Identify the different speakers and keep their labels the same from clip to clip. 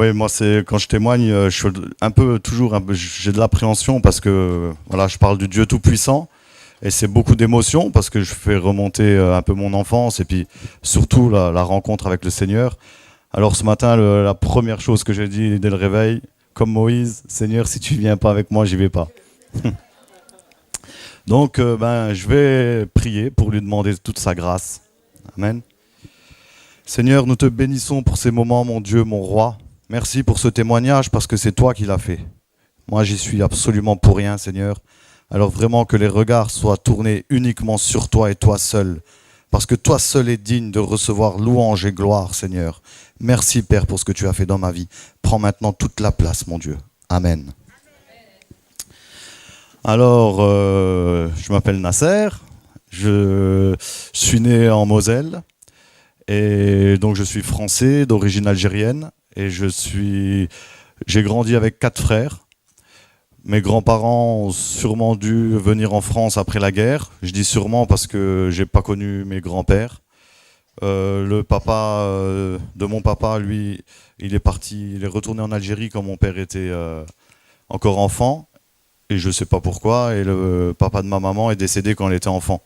Speaker 1: Oui, moi, c'est quand je témoigne, je suis un peu toujours, j'ai de l'appréhension parce que voilà, je parle du Dieu Tout-Puissant et c'est beaucoup d'émotions parce que je fais remonter un peu mon enfance et puis surtout la rencontre avec le Seigneur. Alors ce matin, la première chose que j'ai dit dès le réveil, comme Moïse, Seigneur, si tu viens pas avec moi, j'y vais pas. Donc, je vais prier pour lui demander toute sa grâce. Amen. Seigneur, nous te bénissons pour ces moments, mon Dieu, mon roi. Merci pour ce témoignage parce que c'est toi qui l'as fait. Moi, j'y suis absolument pour rien, Seigneur. Alors vraiment que les regards soient tournés uniquement sur toi et toi seul. Parce que toi seul es digne de recevoir louange et gloire, Seigneur. Merci, Père, pour ce que tu as fait dans ma vie. Prends maintenant toute la place, mon Dieu. Amen. Alors, je m'appelle Nasser. Je suis né en Moselle. Et donc, je suis français, d'origine algérienne. Et j'ai grandi avec 4 frères. Mes grands-parents ont sûrement dû venir en France après la guerre. Je dis sûrement parce que j'ai pas connu mes grands-pères. Le papa de mon papa, lui, il est retourné en Algérie quand mon père était encore enfant. Et je sais pas pourquoi. Et le papa de ma maman est décédé quand elle était enfant.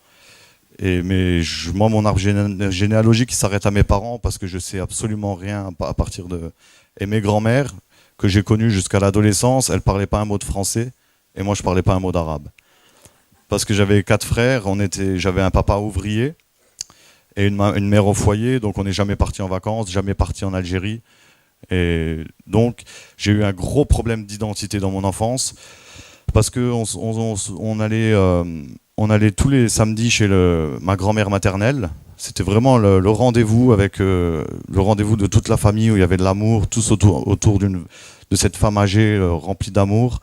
Speaker 1: Moi, mon arbre généalogique, il s'arrête à mes parents parce que je sais absolument rien à partir de... Et mes grands-mères, que j'ai connues jusqu'à l'adolescence, elles parlaient pas un mot de français et moi, je parlais pas un mot d'arabe. Parce que j'avais 4 frères, j'avais un papa ouvrier et une mère au foyer, donc on n'est jamais parti en vacances, jamais parti en Algérie. Et donc, j'ai eu un gros problème d'identité dans mon enfance parce qu'on allait tous les samedis chez ma grand-mère maternelle. C'était vraiment le rendez-vous le rendez-vous de toute la famille où il y avait de l'amour, tous autour de cette femme âgée remplie d'amour.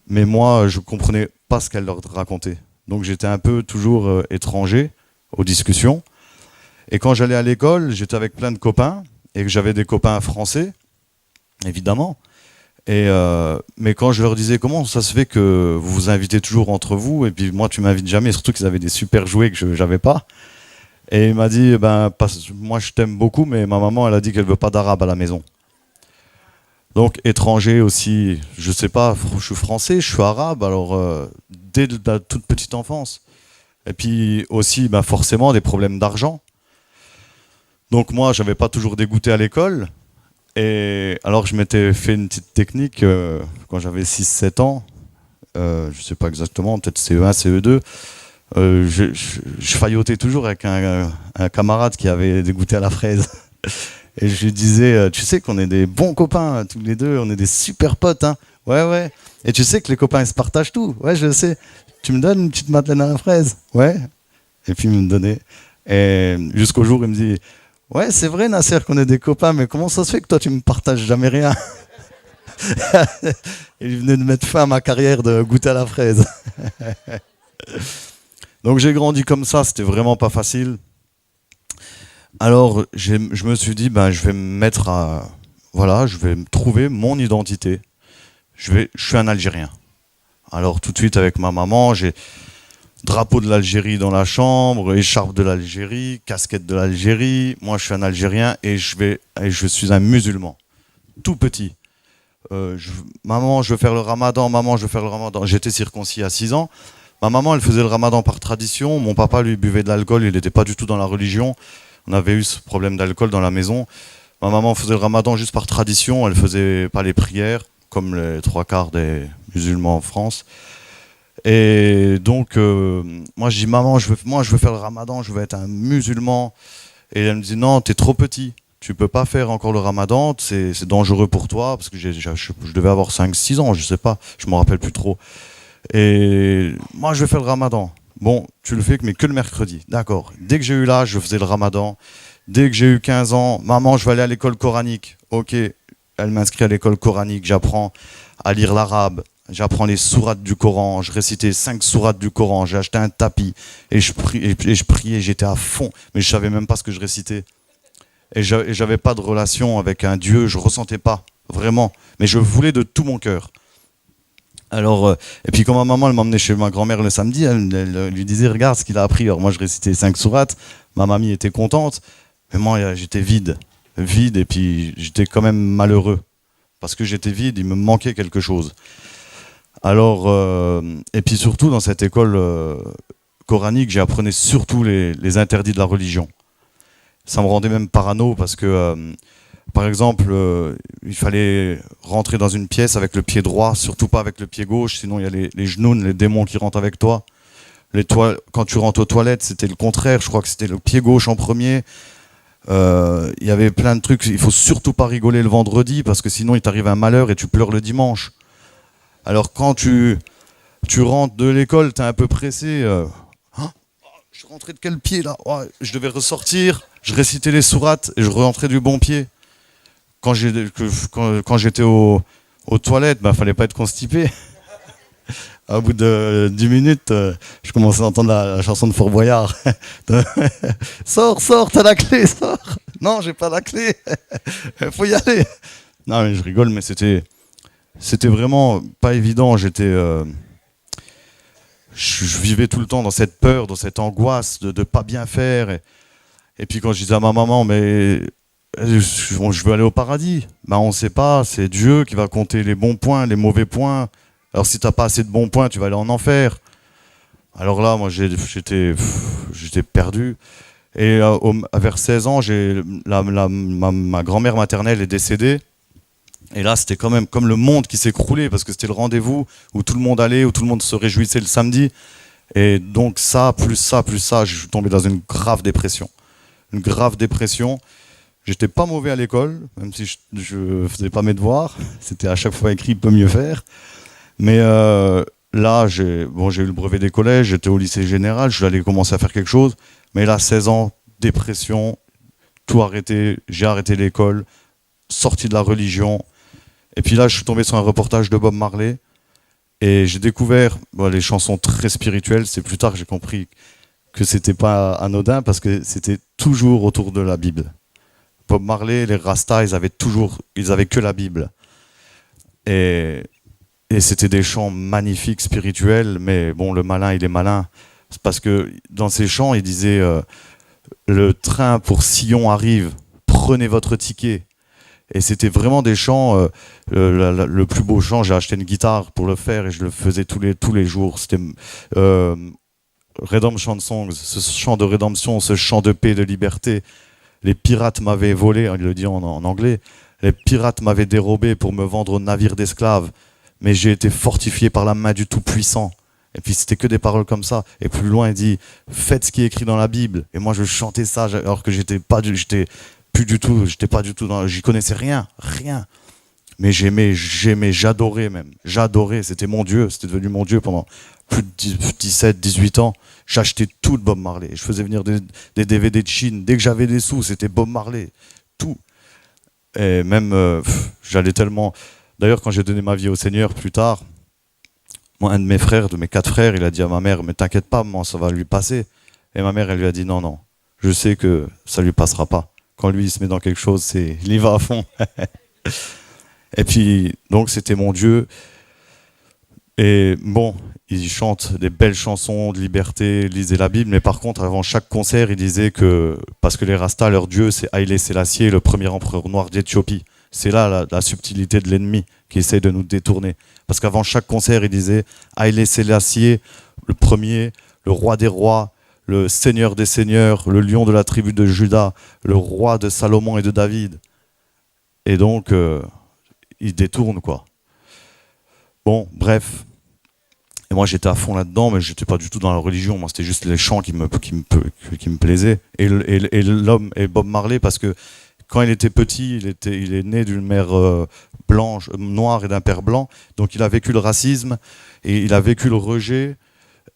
Speaker 1: Mais moi, je comprenais pas ce qu'elle leur racontait. Donc j'étais un peu toujours étranger aux discussions. Et quand j'allais à l'école, j'étais avec plein de copains et que j'avais des copains français, évidemment. Mais quand je leur disais comment ça se fait que vous vous invitez toujours entre vous et puis moi tu m'invites jamais, surtout qu'ils avaient des super jouets que je n'avais pas. Et il m'a dit moi je t'aime beaucoup mais ma maman elle a dit qu'elle veut pas d'arabe à la maison. Donc étranger aussi, je sais pas, je suis français, je suis arabe alors dès la toute petite enfance. Et puis aussi forcément des problèmes d'argent. Donc moi j'avais pas toujours dégoûté à l'école. Et alors je m'étais fait une petite technique quand j'avais 6-7 ans, je sais pas exactement, peut-être CE1, CE2, je faillotais toujours avec un camarade qui avait dégoûté à la fraise. Et je lui disais, tu sais qu'on est des bons copains, tous les deux, on est des super potes, hein. Ouais, ouais. Et tu sais que les copains, ils se partagent tout. Ouais, je le sais. Tu me donnes une petite madeleine à la fraise? Ouais. Et puis il me donnait. Et jusqu'au jour, il me dit... Ouais, c'est vrai, Nasser, qu'on est des copains, mais comment ça se fait que toi, tu me partages jamais rien? Il venait de mettre fin à ma carrière de goûter à la fraise. Donc j'ai grandi comme ça, c'était vraiment pas facile. Alors je me suis dit, je vais me mettre je vais me trouver mon identité. Je suis un Algérien. Alors tout de suite avec ma maman, j'ai... Drapeau de l'Algérie dans la chambre, écharpe de l'Algérie, casquette de l'Algérie. Moi, je suis un Algérien et je suis un musulman. Tout petit. Maman, je veux faire le ramadan. Maman, je veux faire le ramadan. J'étais circoncis à 6 ans. Ma maman, elle faisait le ramadan par tradition. Mon papa, lui, buvait de l'alcool. Il n'était pas du tout dans la religion. On avait eu ce problème d'alcool dans la maison. Ma maman faisait le ramadan juste par tradition. Elle faisait pas les prières, comme les 3/4 des musulmans en France. Et donc, moi je dis maman, je veux faire le ramadan, je veux être un musulman. Et elle me dit non, t'es trop petit, tu peux pas faire encore le ramadan, c'est dangereux pour toi, parce que je devais avoir 5-6 ans, je sais pas, je me rappelle plus trop. Et moi je veux faire le ramadan. Bon, tu le fais mais que le mercredi, d'accord. Dès que j'ai eu l'âge, je faisais le ramadan. Dès que j'ai eu 15 ans, maman, je vais aller à l'école coranique. Ok, elle m'inscrit à l'école coranique, j'apprends à lire l'arabe. J'apprends les sourates du Coran, je récitais 5 sourates du Coran, j'ai acheté un tapis et je priais, j'étais à fond, mais je savais même pas ce que je récitais. Et j'avais pas de relation avec un Dieu, je ressentais pas, vraiment, mais je voulais de tout mon cœur. Alors, et puis quand ma maman elle m'emmenait chez ma grand-mère le samedi, elle lui disait regarde ce qu'il a appris. Alors moi je récitais 5 sourates, ma mamie était contente, mais moi j'étais vide. vide, et puis j'étais quand même malheureux. Parce que j'étais vide, il me manquait quelque chose. Alors, et puis surtout dans cette école coranique, j'apprenais surtout les interdits de la religion. Ça me rendait même parano parce que, par exemple, il fallait rentrer dans une pièce avec le pied droit, surtout pas avec le pied gauche, sinon il y a les genoux, les démons qui rentrent avec toi. Quand tu rentres aux toilettes, c'était le contraire, je crois que c'était le pied gauche en premier. Il y avait plein de trucs, il faut surtout pas rigoler le vendredi parce que sinon il t'arrive un malheur et tu pleures le dimanche. Alors quand tu rentres de l'école, t'es un peu pressé. Hein, je rentrais de quel pied là? Oh, je devais ressortir, je récitais les sourates et je rentrais du bon pied. Quand j'étais aux toilettes, fallait pas être constipé. Au bout de 10 minutes, je commençais à entendre la chanson de Fort Boyard. Sors, t'as la clé, sors. Non, j'ai pas la clé. Faut y aller. Non, mais je rigole, mais c'était vraiment pas évident. Je vivais tout le temps dans cette peur, dans cette angoisse de pas bien faire. Et puis quand je disais à ma maman, mais je veux aller au paradis. On ne sait pas, c'est Dieu qui va compter les bons points, les mauvais points. Alors si t'as pas assez de bons points, tu vas aller en enfer. Alors là, moi, j'étais perdu. Et vers 16 ans, ma grand-mère maternelle est décédée. Et là, c'était quand même comme le monde qui s'écroulait, parce que c'était le rendez-vous où tout le monde allait, où tout le monde se réjouissait le samedi. Et donc ça, je suis tombé dans une grave dépression. Une grave dépression. J'étais pas mauvais à l'école, même si je faisais pas mes devoirs. C'était à chaque fois écrit, peut mieux faire. Mais là, j'ai eu le brevet des collèges, j'étais au lycée général, je suis allé commencer à faire quelque chose. Mais là, 16 ans, dépression, tout arrêté, j'ai arrêté l'école, sorti de la religion. Et puis là, je suis tombé sur un reportage de Bob Marley et j'ai découvert les chansons très spirituelles. C'est plus tard que j'ai compris que c'était pas anodin parce que c'était toujours autour de la Bible. Bob Marley, les Rastas, ils avaient que la Bible. Et c'était des chants magnifiques, spirituels, mais bon, le malin, il est malin. C'est parce que dans ces chants, il disait le train pour Sion arrive, prenez votre ticket. Et c'était vraiment des chants, le plus beau chant, j'ai acheté une guitare pour le faire et je le faisais tous les jours. C'était Redemption Songs, ce chant de rédemption, ce chant de paix, de liberté. Les pirates m'avaient volé, il le dit en anglais, les pirates m'avaient dérobé pour me vendre au navire d'esclaves. Mais j'ai été fortifié par la main du Tout-Puissant. Et puis c'était que des paroles comme ça. Et plus loin, il dit faites ce qui est écrit dans la Bible. Et moi, je chantais ça alors que j'étais pas du tout j'y connaissais rien. Mais j'aimais, j'adorais même. J'adorais, c'était mon Dieu. C'était devenu mon Dieu pendant plus de 17, 18 ans. J'achetais tout de Bob Marley. Je faisais venir des DVD de Chine. Dès que j'avais des sous, c'était Bob Marley. Tout. Et même, j'allais tellement... D'ailleurs, quand j'ai donné ma vie au Seigneur plus tard, moi, un de mes 4 frères, il a dit à ma mère, mais t'inquiète pas, maman, ça va lui passer. Et ma mère, elle lui a dit, non, je sais que ça lui passera pas. Quand lui, il se met dans quelque chose, il y va à fond. Et puis, donc, c'était mon Dieu. Et bon, il chante des belles chansons de liberté, lisait la Bible, mais par contre, avant chaque concert, il disait que, parce que les Rastas, leur Dieu, c'est Haïlé Sélassié, le premier empereur noir d'Éthiopie. C'est là la subtilité de l'ennemi qui essaie de nous détourner. Parce qu'avant chaque concert, il disait Haïlé Sélassié, le premier, le roi des rois, le seigneur des seigneurs, le lion de la tribu de Juda, le roi de Salomon et de David. Et donc, il détourne, quoi. Bon, bref. Et moi, j'étais à fond là-dedans, mais j'étais pas du tout dans la religion. Moi, c'était juste les chants qui me plaisaient. Et Bob Marley, parce que quand il était petit, il est né d'une mère blanche, noire et d'un père blanc. Donc il a vécu le racisme et il a vécu le rejet.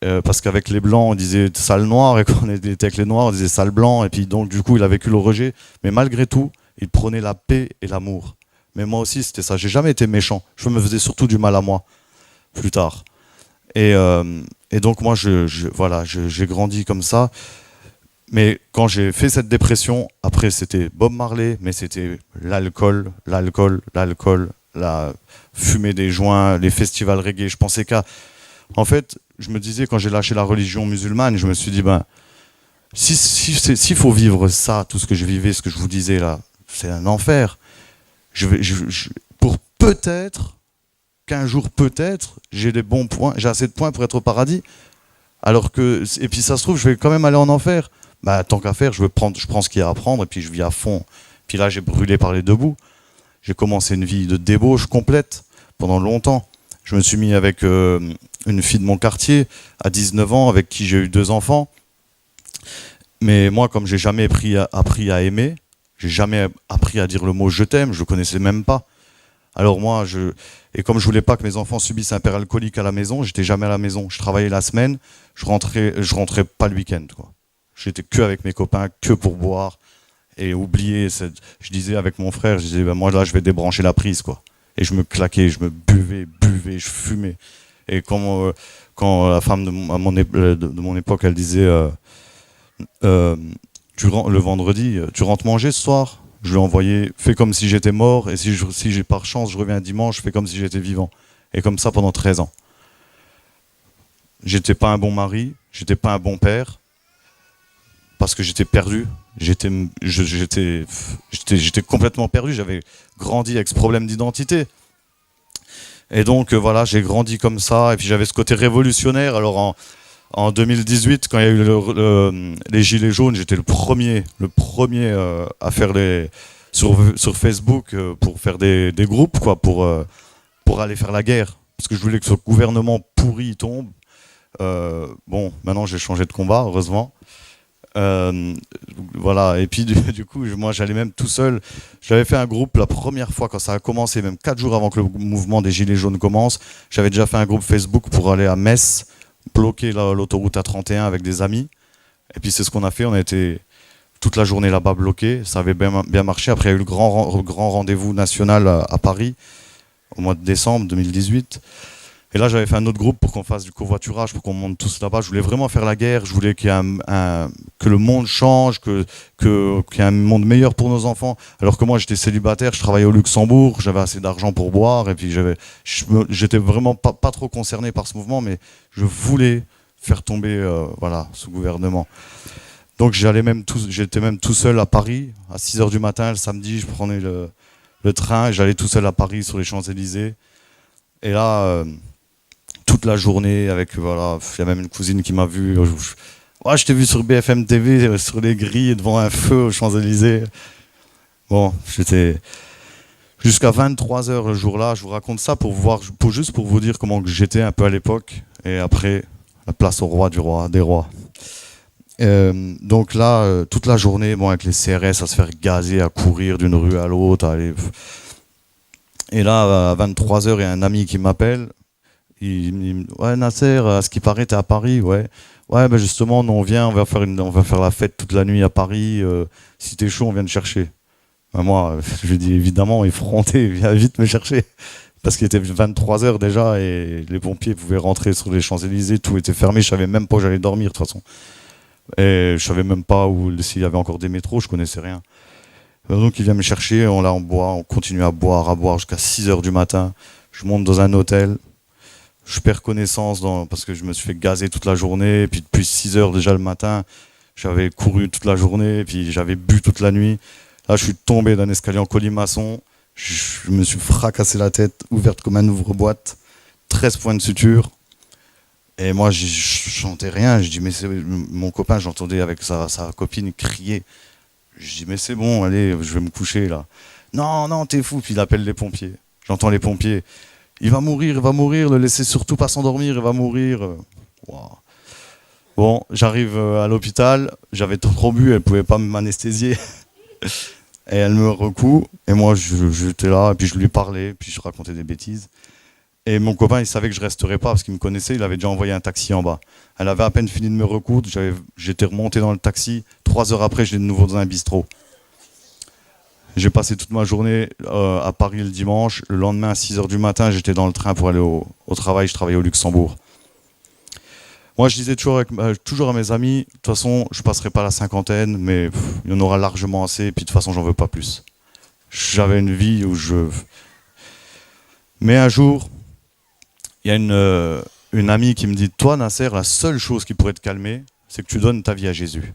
Speaker 1: Parce qu'avec les blancs, on disait sale noir, et quand on était avec les noirs, on disait sale blanc. Et puis donc du coup, il a vécu le rejet. Mais malgré tout, il prenait la paix et l'amour. Mais moi aussi, c'était ça. J'ai jamais été méchant. Je me faisais surtout du mal à moi, plus tard. Et donc moi, j'ai grandi comme ça. Mais quand j'ai fait cette dépression, après c'était Bob Marley, mais c'était l'alcool, la fumée des joints, les festivals reggae. Je pensais en fait, je me disais quand j'ai lâché la religion musulmane, je me suis dit s'il faut vivre ça, tout ce que je vivais, ce que je vous disais là, c'est un enfer. Pour peut-être qu'un jour, peut-être, j'ai des bons points, j'ai assez de points pour être au paradis. Alors que, et puis ça se trouve, je vais quand même aller en enfer. Bah, tant qu'à faire, je prends ce qu'il y a à prendre et puis je vis à fond. Puis là, j'ai brûlé par les deux bouts. J'ai commencé une vie de débauche complète pendant longtemps. Je me suis mis avec une fille de mon quartier à 19 ans, avec qui j'ai eu 2 enfants. Mais moi, comme j'ai jamais appris à aimer, j'ai jamais appris à dire le mot je t'aime, je le connaissais même pas. Alors moi, et comme je voulais pas que mes enfants subissent un père alcoolique à la maison, j'étais jamais à la maison. Je travaillais la semaine, je rentrais pas le week-end, quoi. J'étais que avec mes copains, que pour boire et oublier. Je disais avec mon frère, je disais ben moi là, je vais débrancher la prise, quoi. Et je me claquais, je me buvais, je fumais. Et quand la femme de mon époque, elle disait le vendredi, tu rentres manger ce soir? Je lui ai envoyé, fais comme si j'étais mort, et si j'ai par chance, je reviens dimanche, fais comme si j'étais vivant. Et comme ça pendant 13 ans. J'étais pas un bon mari, j'étais pas un bon père, parce que j'étais perdu. J'étais complètement perdu, j'avais grandi avec ce problème d'identité. Et donc voilà, j'ai grandi comme ça, et puis j'avais ce côté révolutionnaire. Alors en 2018, quand il y a eu les Gilets jaunes, j'étais le premier à faire sur Facebook pour faire des groupes, quoi, pour aller faire la guerre. Parce que je voulais que ce gouvernement pourri tombe. Bon, maintenant j'ai changé de combat, heureusement. Voilà, et puis du coup, moi j'allais même tout seul. J'avais fait un groupe la première fois quand ça a commencé, même 4 jours avant que le mouvement des Gilets jaunes commence. J'avais déjà fait un groupe Facebook pour aller à Metz, bloquer l'autoroute A31 avec des amis. Et puis c'est ce qu'on a fait, on a été toute la journée là-bas bloqué. Ça avait bien marché. Après il y a eu le grand rendez-vous national à Paris au mois de décembre 2018. Et là, j'avais fait un autre groupe pour qu'on fasse du covoiturage, pour qu'on monte tous là-bas. Je voulais vraiment faire la guerre. Je voulais qu'il y ait que le monde change, qu'il y ait un monde meilleur pour nos enfants. Alors que moi, j'étais célibataire, je travaillais au Luxembourg, j'avais assez d'argent pour boire. Et puis, j'étais vraiment pas trop concerné par ce mouvement, mais je voulais faire tomber ce gouvernement. Donc, j'étais même tout seul à Paris, à 6h du matin, le samedi. Je prenais le train et j'allais tout seul à Paris, sur les Champs-Élysées. Et là... toute la journée avec, voilà, il y a même une cousine qui m'a vu. Je t'ai vu sur BFM TV, sur les grilles, devant un feu aux Champs-Élysées. Bon, j'étais jusqu'à 23h le jour-là. Je vous raconte ça juste pour vous dire comment j'étais un peu à l'époque. Et après, la place au roi des rois. Donc là, toute la journée, bon, avec les CRS, à se faire gazer, à courir d'une rue à l'autre. Et là, à 23h, il y a un ami qui m'appelle. Il me dit ouais, Nasser, à ce qui paraît t'es à Paris. Ouais ben justement nous, on va faire la fête toute la nuit à Paris, si t'es chaud on vient te chercher. Ben moi je lui dis évidemment effronté, viens vite me chercher, parce qu'il était 23h déjà et les pompiers pouvaient rentrer sur les Champs-Élysées, tout était fermé, je savais même pas où j'allais dormir de toute façon, et je savais même pas s'il y avait encore des métros, je connaissais rien. Donc il vient me chercher, on boit, on continue à boire jusqu'à 6h du matin. Je monte dans un hôtel. Je perds connaissance parce que je me suis fait gazer toute la journée. Et puis depuis 6h déjà le matin, j'avais couru toute la journée. Et puis j'avais bu toute la nuit. Là, je suis tombé d'un escalier en colimaçon. Je me suis fracassé la tête, ouverte comme un ouvre-boîte. 13 points de suture. Et moi, je chantais rien. Je dis, mais mon copain, j'entendais avec sa copine crier. Je dis, mais c'est bon, allez, je vais me coucher là. Non, t'es fou. Puis il appelle les pompiers. J'entends les pompiers. Il va mourir, ne laissez surtout pas s'endormir, il va mourir. Wow. Bon, j'arrive à l'hôpital, j'avais trop bu, elle pouvait pas m'anesthésier. Et elle me recoue, et moi j'étais là, et puis je lui parlais, puis je racontais des bêtises. Et mon copain, il savait que je resterais pas, parce qu'il me connaissait, il avait déjà envoyé un taxi en bas. Elle avait à peine fini de me recoudre, j'étais remonté dans le taxi, 3 heures après, j'étais de nouveau dans un bistrot. J'ai passé toute ma journée à Paris le dimanche. Le lendemain, à 6h du matin, j'étais dans le train pour aller au travail. Je travaillais au Luxembourg. Moi, je disais toujours à mes amis, de toute façon, je ne passerai pas la cinquantaine, mais il y en aura largement assez, et puis de toute façon, j'en veux pas plus. J'avais une vie où Mais un jour, il y a une amie qui me dit, toi, Nasser, la seule chose qui pourrait te calmer, c'est que tu donnes ta vie à Jésus.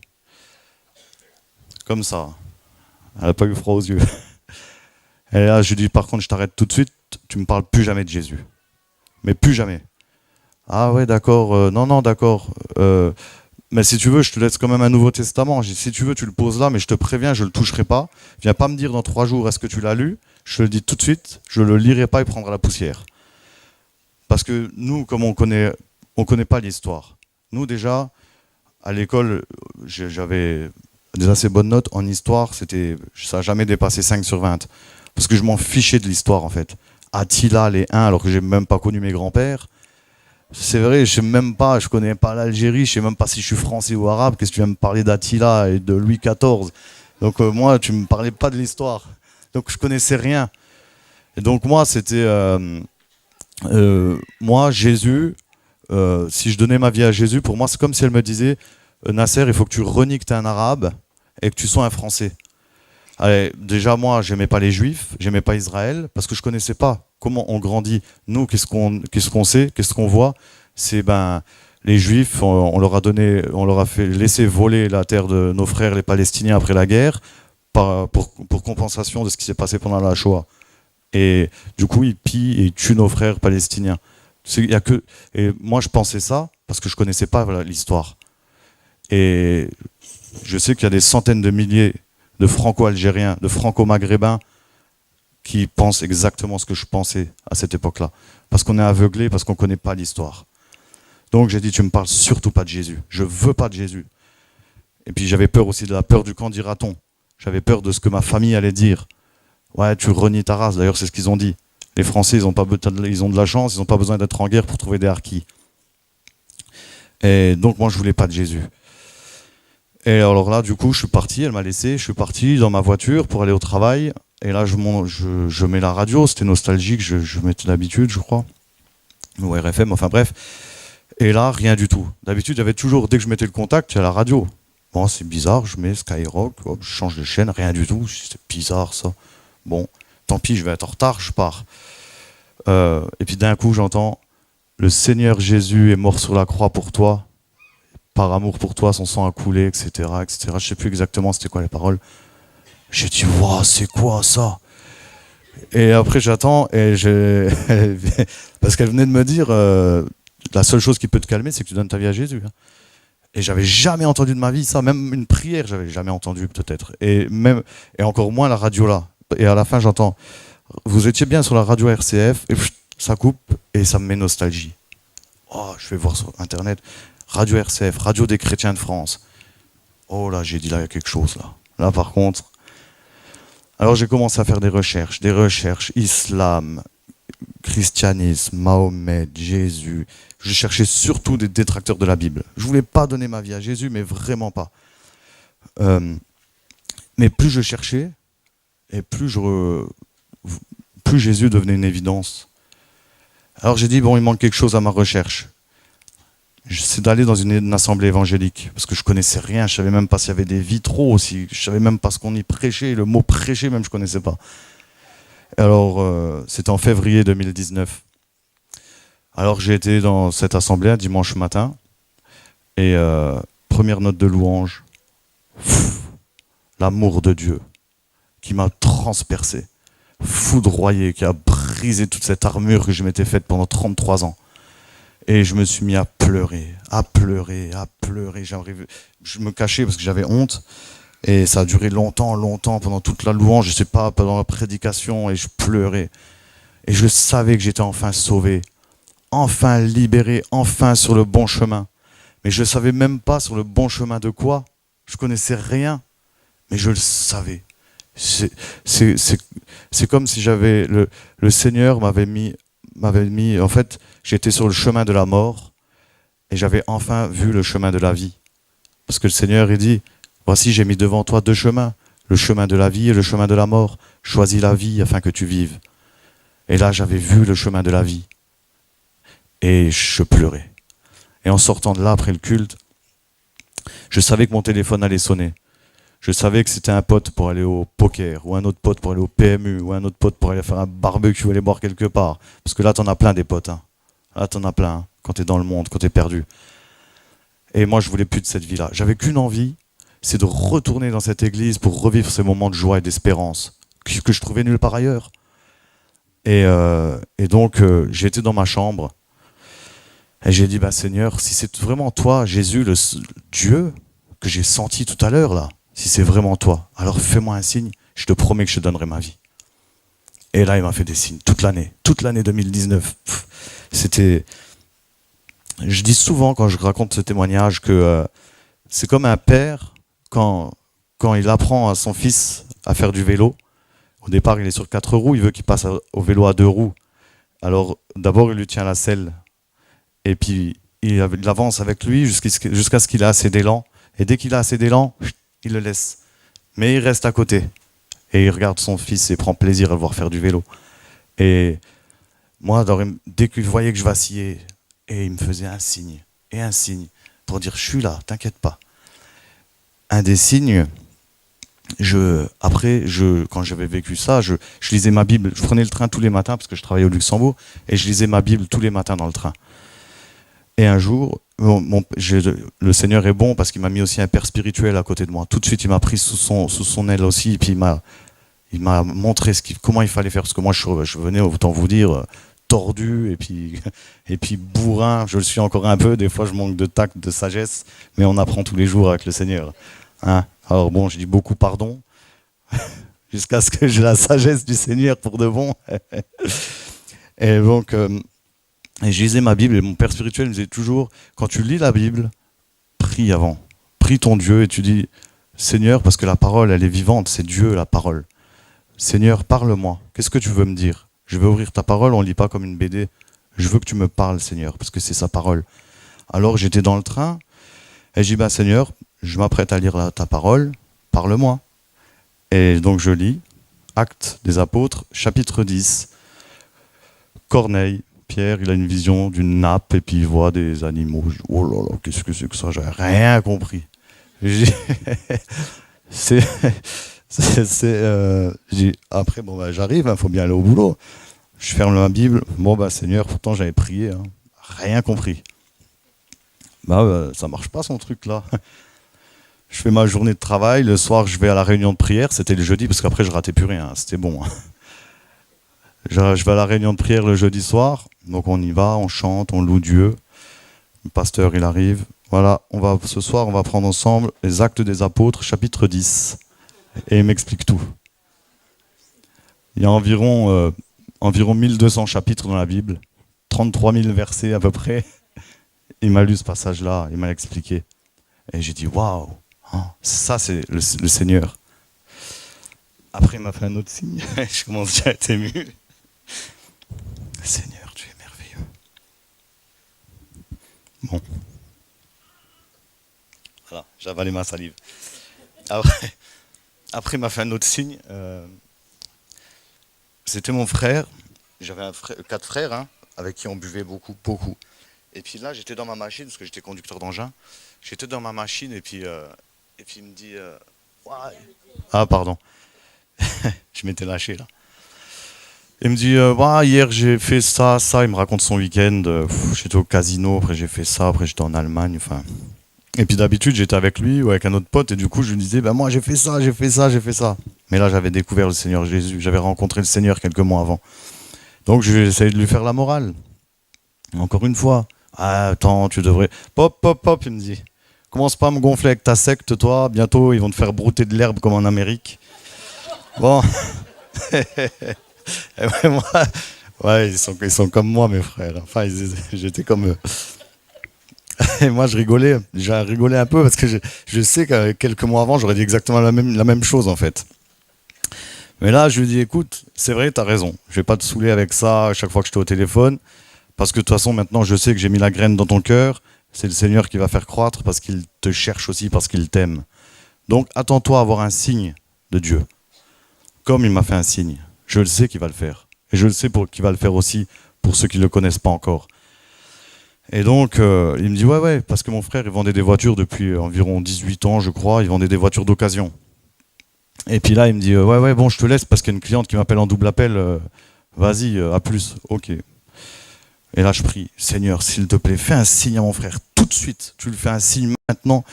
Speaker 1: Comme ça. Elle n'a pas eu froid aux yeux. Et là, je lui dis, par contre, je t'arrête tout de suite, tu me parles plus jamais de Jésus. Mais plus jamais. Ah ouais, d'accord, non, non, d'accord. Mais si tu veux, je te laisse quand même un Nouveau Testament. J'ai dit, si tu veux, tu le poses là, mais je te préviens, je le toucherai pas. Viens pas me dire dans 3 jours, est-ce que tu l'as lu? Je te le dis tout de suite, je le lirai pas, il prendra la poussière. Parce que nous, comme on connaît pas l'histoire. Nous, déjà, à l'école, j'avais des assez bonnes notes. En histoire, ça n'a jamais dépassé 5 sur 20. Parce que je m'en fichais de l'histoire, en fait. Attila, les Huns, alors que j'ai même pas connu mes grands-pères. C'est vrai, je connais pas l'Algérie, je sais même pas si je suis français ou arabe. Qu'est-ce que tu viens me parler d'Attila et de Louis XIV? Donc moi, tu me parlais pas de l'histoire. Donc je connaissais rien. Et donc moi, c'était... moi, Jésus, si je donnais ma vie à Jésus, pour moi, c'est comme si elle me disait, Nasser, il faut que tu renies que tu es un arabe et que tu sois un français. Allez, déjà, moi, j'aimais pas les juifs, j'aimais pas Israël, parce que je connaissais pas comment on grandit. Nous, qu'est-ce qu'on sait, qu'est-ce qu'on voit? C'est les juifs, on leur a fait laisser voler la terre de nos frères les Palestiniens après la guerre, pour compensation de ce qui s'est passé pendant la Shoah. Et du coup, ils pillent et ils tuent nos frères palestiniens. Et moi, je pensais ça parce que je connaissais pas l'histoire. Et je sais qu'il y a des centaines de milliers de franco-algériens, de franco-maghrébins qui pensent exactement ce que je pensais à cette époque-là. Parce qu'on est aveuglé, parce qu'on ne connaît pas l'histoire. Donc j'ai dit, tu me parles surtout pas de Jésus. Je veux pas de Jésus. Et puis j'avais peur aussi de la peur du qu'en dira-t-on. J'avais peur de ce que ma famille allait dire. Ouais, tu renies ta race. D'ailleurs, c'est ce qu'ils ont dit. Les Français, ils ont de la chance, ils n'ont pas besoin d'être en guerre pour trouver des harkis. Et donc moi, je voulais pas de Jésus. Et alors là, du coup, je suis parti, elle m'a laissé, je suis parti dans ma voiture pour aller au travail. Et là, je mets la radio, c'était nostalgique, je mettais d'habitude, je crois. Ou RFM, enfin bref. Et là, rien du tout. D'habitude, il y avait toujours, dès que je mettais le contact, il y a la radio. Bon, c'est bizarre, je mets Skyrock, hop, je change de chaîne, rien du tout. C'est bizarre ça. Bon, tant pis, je vais être en retard, je pars. Et puis d'un coup, j'entends, le Seigneur Jésus est mort sur la croix pour toi. Par amour pour toi, son sang a coulé, etc., etc. Je sais plus exactement c'était quoi les paroles. J'ai dit, waouh, c'est quoi ça? Et après, j'attends, parce qu'elle venait de me dire, la seule chose qui peut te calmer, c'est que tu donnes ta vie à Jésus. Et j'avais jamais entendu de ma vie ça, même une prière, j'avais jamais entendu peut-être. Et encore moins la radio là. Et à la fin, j'entends, vous étiez bien sur la radio RCF, et ça coupe, et ça me met nostalgie. Oh, je vais voir sur Internet. Radio RCF, Radio des Chrétiens de France. Oh là, j'ai dit là, il y a quelque chose là. Là par contre. Alors j'ai commencé à faire des recherches, islam, christianisme, Mahomet, Jésus. Je cherchais surtout des détracteurs de la Bible. Je voulais pas donner ma vie à Jésus, mais vraiment pas. Mais plus je cherchais, et plus Jésus devenait une évidence. Alors j'ai dit, bon, il manque quelque chose à ma recherche. C'est d'aller dans une assemblée évangélique, parce que je connaissais rien, je savais même pas s'il y avait des vitraux aussi, je savais même pas ce qu'on y prêchait, le mot prêcher même je connaissais pas. Alors c'était en février 2019. Alors j'ai été dans cette assemblée un dimanche matin, et première note de louange, l'amour de Dieu qui m'a transpercé, foudroyé, qui a brisé toute cette armure que je m'étais faite pendant 33 ans. Et je me suis mis à pleurer. Je me cachais parce que j'avais honte. Et ça a duré longtemps, pendant toute la louange, je sais pas, pendant la prédication, et je pleurais. Et je savais que j'étais enfin sauvé, enfin libéré, enfin sur le bon chemin. Mais je ne savais même pas sur le bon chemin de quoi. Je connaissais rien, mais je le savais. C'est comme si le Seigneur m'avait mis, en fait, j'étais sur le chemin de la mort et j'avais enfin vu le chemin de la vie. Parce que le Seigneur, il dit, voici, j'ai mis devant toi 2 chemins, le chemin de la vie et le chemin de la mort. Choisis la vie afin que tu vives. Et là, j'avais vu le chemin de la vie. Et je pleurais. Et en sortant de là, après le culte, je savais que mon téléphone allait sonner. Je savais que c'était un pote pour aller au poker, ou un autre pote pour aller au PMU, ou un autre pote pour aller faire un barbecue, ou aller boire quelque part. Parce que là, t'en as plein des potes. Hein. Là, t'en as plein, hein, quand t'es dans le monde, quand t'es perdu. Et moi, je voulais plus de cette vie-là. J'avais qu'une envie, c'est de retourner dans cette église pour revivre ces moments de joie et d'espérance que je trouvais nulle part ailleurs. Et donc, j'étais dans ma chambre et j'ai dit, bah, Seigneur, si c'est vraiment toi, Jésus, le Dieu que j'ai senti tout à l'heure, là, si c'est vraiment toi, alors fais-moi un signe, je te promets que je te donnerai ma vie. Et là, il m'a fait des signes toute l'année 2019. C'était... Je dis souvent, quand je raconte ce témoignage, que c'est comme un père, quand il apprend à son fils à faire du vélo. Au départ, il est sur 4 roues, il veut qu'il passe au vélo à 2 roues. Alors, d'abord, il lui tient la selle. Et puis, il avance avec lui jusqu'à ce qu'il ait assez d'élan. Et dès qu'il a assez d'élan, il le laisse. Mais il reste à côté. Et il regarde son fils et prend plaisir à le voir faire du vélo. Et moi, dès qu'il voyait que je vacillais, et il me faisait un signe, pour dire, je suis là, t'inquiète pas. Un des signes... quand j'avais vécu ça, je lisais ma Bible. Je prenais le train tous les matins parce que je travaillais au Luxembourg et je lisais ma Bible tous les matins dans le train. Et un jour, le Seigneur est bon parce qu'il m'a mis aussi un père spirituel à côté de moi. Tout de suite, il m'a pris sous son aile aussi, et puis il m'a montré comment il fallait faire. Parce que moi, je venais, autant vous dire, tordu et puis bourrin. Je le suis encore un peu. Des fois, je manque de tact, de sagesse, mais on apprend tous les jours avec le Seigneur. Hein? Alors bon, je dis beaucoup pardon, jusqu'à ce que j'ai la sagesse du Seigneur pour de bon. Et donc, et je lisais ma Bible, et mon père spirituel me disait toujours, quand tu lis la Bible, prie avant. Prie ton Dieu, et tu dis, Seigneur, parce que la parole, elle est vivante, c'est Dieu la parole. Seigneur, parle-moi, qu'est-ce que tu veux me dire? Je vais ouvrir ta parole, on ne lit pas comme une BD. Je veux que tu me parles, Seigneur, parce que c'est sa parole. Alors j'étais dans le train, et j'ai dit, Seigneur, je m'apprête à lire ta parole, parle-moi. Et donc je lis, Actes des Apôtres, chapitre 10. Corneille, Pierre, il a une vision d'une nappe et puis il voit des animaux. Je dis, oh là là, qu'est-ce que c'est que ça? J'avais rien compris. Après, j'arrive, il faut bien aller au boulot. Je ferme ma Bible. Seigneur, pourtant j'avais prié, hein. Rien compris. Ça marche pas son truc là. Je fais ma journée de travail, le soir je vais à la réunion de prière, c'était le jeudi parce qu'après je ratais plus rien, c'était bon. Je vais à la réunion de prière le jeudi soir, donc on y va, on chante, on loue Dieu. Le pasteur il arrive, voilà, ce soir on va prendre ensemble les Actes des Apôtres, chapitre 10. Et il m'explique tout. Il y a environ 1200 chapitres dans la Bible, 33 000 versets à peu près. Il m'a lu ce passage-là, il m'a expliqué. Et j'ai dit, waouh! Ça, c'est le Seigneur. Après, il m'a fait un autre signe. Je commence déjà à être ému. Seigneur, tu es merveilleux. Bon. Voilà, j'ai avalé ma salive. Après, il m'a fait un autre signe. C'était mon frère. J'avais 4 frères, hein, avec qui on buvait beaucoup. Et puis là, j'étais dans ma machine, parce que j'étais conducteur d'engin. J'étais dans ma machine, et puis il me dit... Ouais. Ah, pardon. Je m'étais lâché, là. Il me dit, hier, j'ai fait ça. Il me raconte son week-end. J'étais au casino, après j'ai fait ça, après j'étais en Allemagne, enfin... Et puis d'habitude, j'étais avec lui ou avec un autre pote, et du coup, je lui disais, moi, j'ai fait ça. Mais là, j'avais découvert le Seigneur Jésus. J'avais rencontré le Seigneur quelques mois avant. Donc, j'ai essayé de lui faire la morale. Encore une fois. Ah, attends, tu devrais... Pop, il me dit. Commence pas à me gonfler avec ta secte, toi. Bientôt, ils vont te faire brouter de l'herbe comme en Amérique. Bon. Et moi, ouais, ils sont comme moi, mes frères. Enfin, j'étais comme eux. Et moi, je rigolais. J'ai rigolé un peu parce que je sais que quelques mois avant, j'aurais dit exactement la même chose, en fait. Mais là, je lui dis, écoute, c'est vrai, t'as raison. Je vais pas te saouler avec ça à chaque fois que je t'ai au téléphone. Parce que de toute façon, maintenant, je sais que j'ai mis la graine dans ton cœur. C'est le Seigneur qui va faire croître parce qu'il te cherche aussi, parce qu'il t'aime. Donc, attends-toi à avoir un signe de Dieu. Comme il m'a fait un signe. Je le sais qu'il va le faire. Et je le sais qu'il va le faire aussi pour ceux qui ne le connaissent pas encore. Et donc, il me dit, ouais, parce que mon frère, il vendait des voitures depuis environ 18 ans, je crois. Il vendait des voitures d'occasion. Et puis là, il me dit, ouais, bon, je te laisse parce qu'il y a une cliente qui m'appelle en double appel. Vas-y, à plus. Ok. Et là, je prie, Seigneur, s'il te plaît, fais un signe à mon frère tout de suite. Tu lui fais un signe maintenant,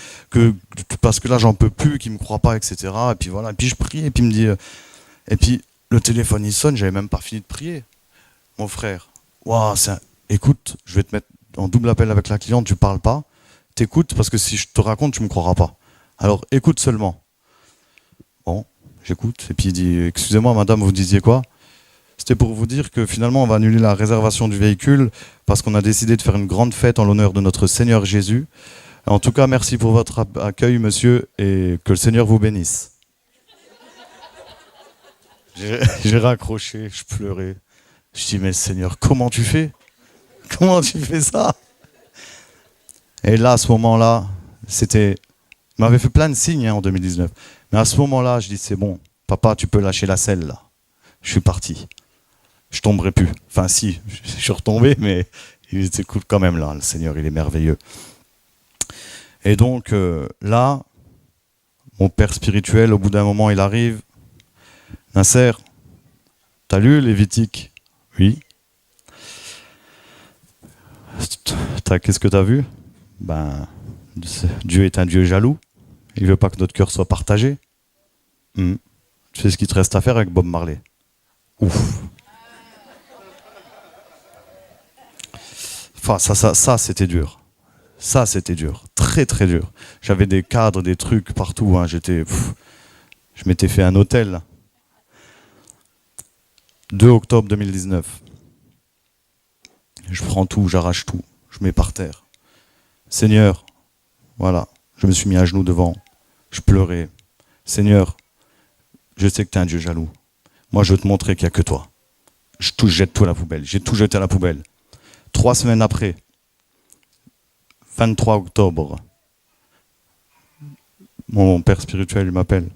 Speaker 1: parce que là, j'en peux plus, qu'il me croit pas, etc. Et puis voilà. Et puis je prie, et puis il me dit... et puis le téléphone, il sonne, j'avais même pas fini de prier. Mon frère, waouh, écoute, je vais te mettre en double appel avec la cliente, tu parles pas, t'écoutes, parce que si je te raconte, tu me croiras pas. Alors écoute seulement. Bon, j'écoute, et puis il dit, excusez-moi madame, vous disiez quoi? C'était pour vous dire que finalement on va annuler la réservation du véhicule parce qu'on a décidé de faire une grande fête en l'honneur de notre Seigneur Jésus. En tout cas, merci pour votre accueil, monsieur, et que le Seigneur vous bénisse. J'ai raccroché, je pleurais. Je dis, mais Seigneur, comment tu fais? Comment tu fais ça? Et là, à ce moment-là, il m'avait fait plein de signes en 2019. Mais à ce moment-là, je dis, c'est bon, papa, tu peux lâcher la selle, là. Je suis parti. Je tomberai plus. Enfin, si, je suis retombé, mais il était cool quand même, là. Le Seigneur, il est merveilleux. Et donc, là, mon père spirituel, au bout d'un moment, il arrive. Nasser, t'as lu Lévitique? Oui. Qu'est-ce que t'as vu? Ben, Dieu est un Dieu jaloux. Il veut pas que notre cœur soit partagé. Tu sais ce qu'il te reste à faire avec Bob Marley? Ouf. Enfin, ça c'était dur. Ça, c'était dur. Très, très dur. J'avais des cadres, des trucs partout. Hein. Je m'étais fait un hôtel. 2 octobre 2019. Je prends tout, j'arrache tout. Je mets par terre. Seigneur, voilà. Je me suis mis à genoux devant. Je pleurais. Seigneur, je sais que tu es un Dieu jaloux. Moi, je veux te montrer qu'il n'y a que toi. Je jette tout à la poubelle. J'ai tout jeté à la poubelle. 3 semaines après, 23 octobre, mon père spirituel m'appelle.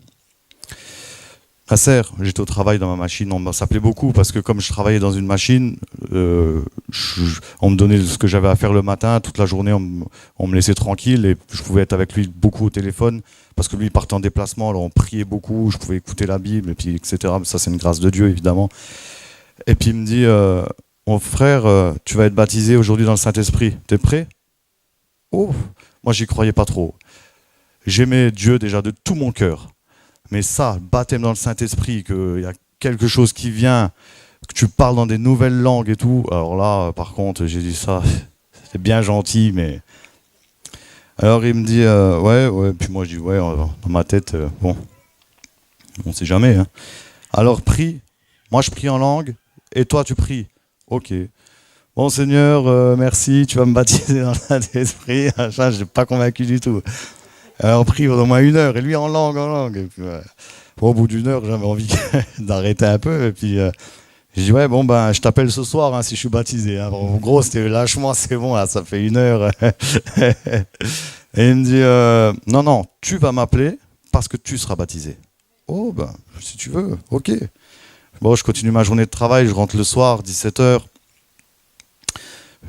Speaker 1: Nasser, j'étais au travail dans ma machine, on s'appelait beaucoup parce que comme je travaillais dans une machine, on me donnait ce que j'avais à faire le matin, toute la journée on me laissait tranquille et je pouvais être avec lui beaucoup au téléphone parce que lui il partait en déplacement, alors on priait beaucoup, je pouvais écouter la Bible et puis etc. Mais ça c'est une grâce de Dieu évidemment. Et puis il me dit, mon frère, tu vas être baptisé aujourd'hui dans le Saint-Esprit, t'es prêt? Oh, moi j'y croyais pas trop. J'aimais Dieu déjà de tout mon cœur. Mais ça, baptême dans le Saint-Esprit, qu'il y a quelque chose qui vient, que tu parles dans des nouvelles langues et tout. Alors là, par contre, j'ai dit ça, c'est bien gentil, mais... Alors il me dit, ouais, puis moi je dis, ouais, dans ma tête, bon, on sait jamais. Hein. Alors prie, moi je prie en langue, et toi tu pries. Ok. Bon Seigneur, merci, tu vas me baptiser dans le Saint-Esprit. Je n'ai pas convaincu du tout. On prie au moins 1 heure, et lui en langue. Et puis, au bout d'1 heure, j'avais envie d'arrêter un peu. Et puis, j'ai dit, ouais, bon, ben, je t'appelle ce soir hein, si je suis baptisé. Hein. En gros, c'était lâche-moi, c'est bon, là, ça fait 1 heure. Et il me dit, non, tu vas m'appeler parce que tu seras baptisé. Oh, ben, si tu veux, ok. Bon, je continue ma journée de travail, je rentre le soir, 17h.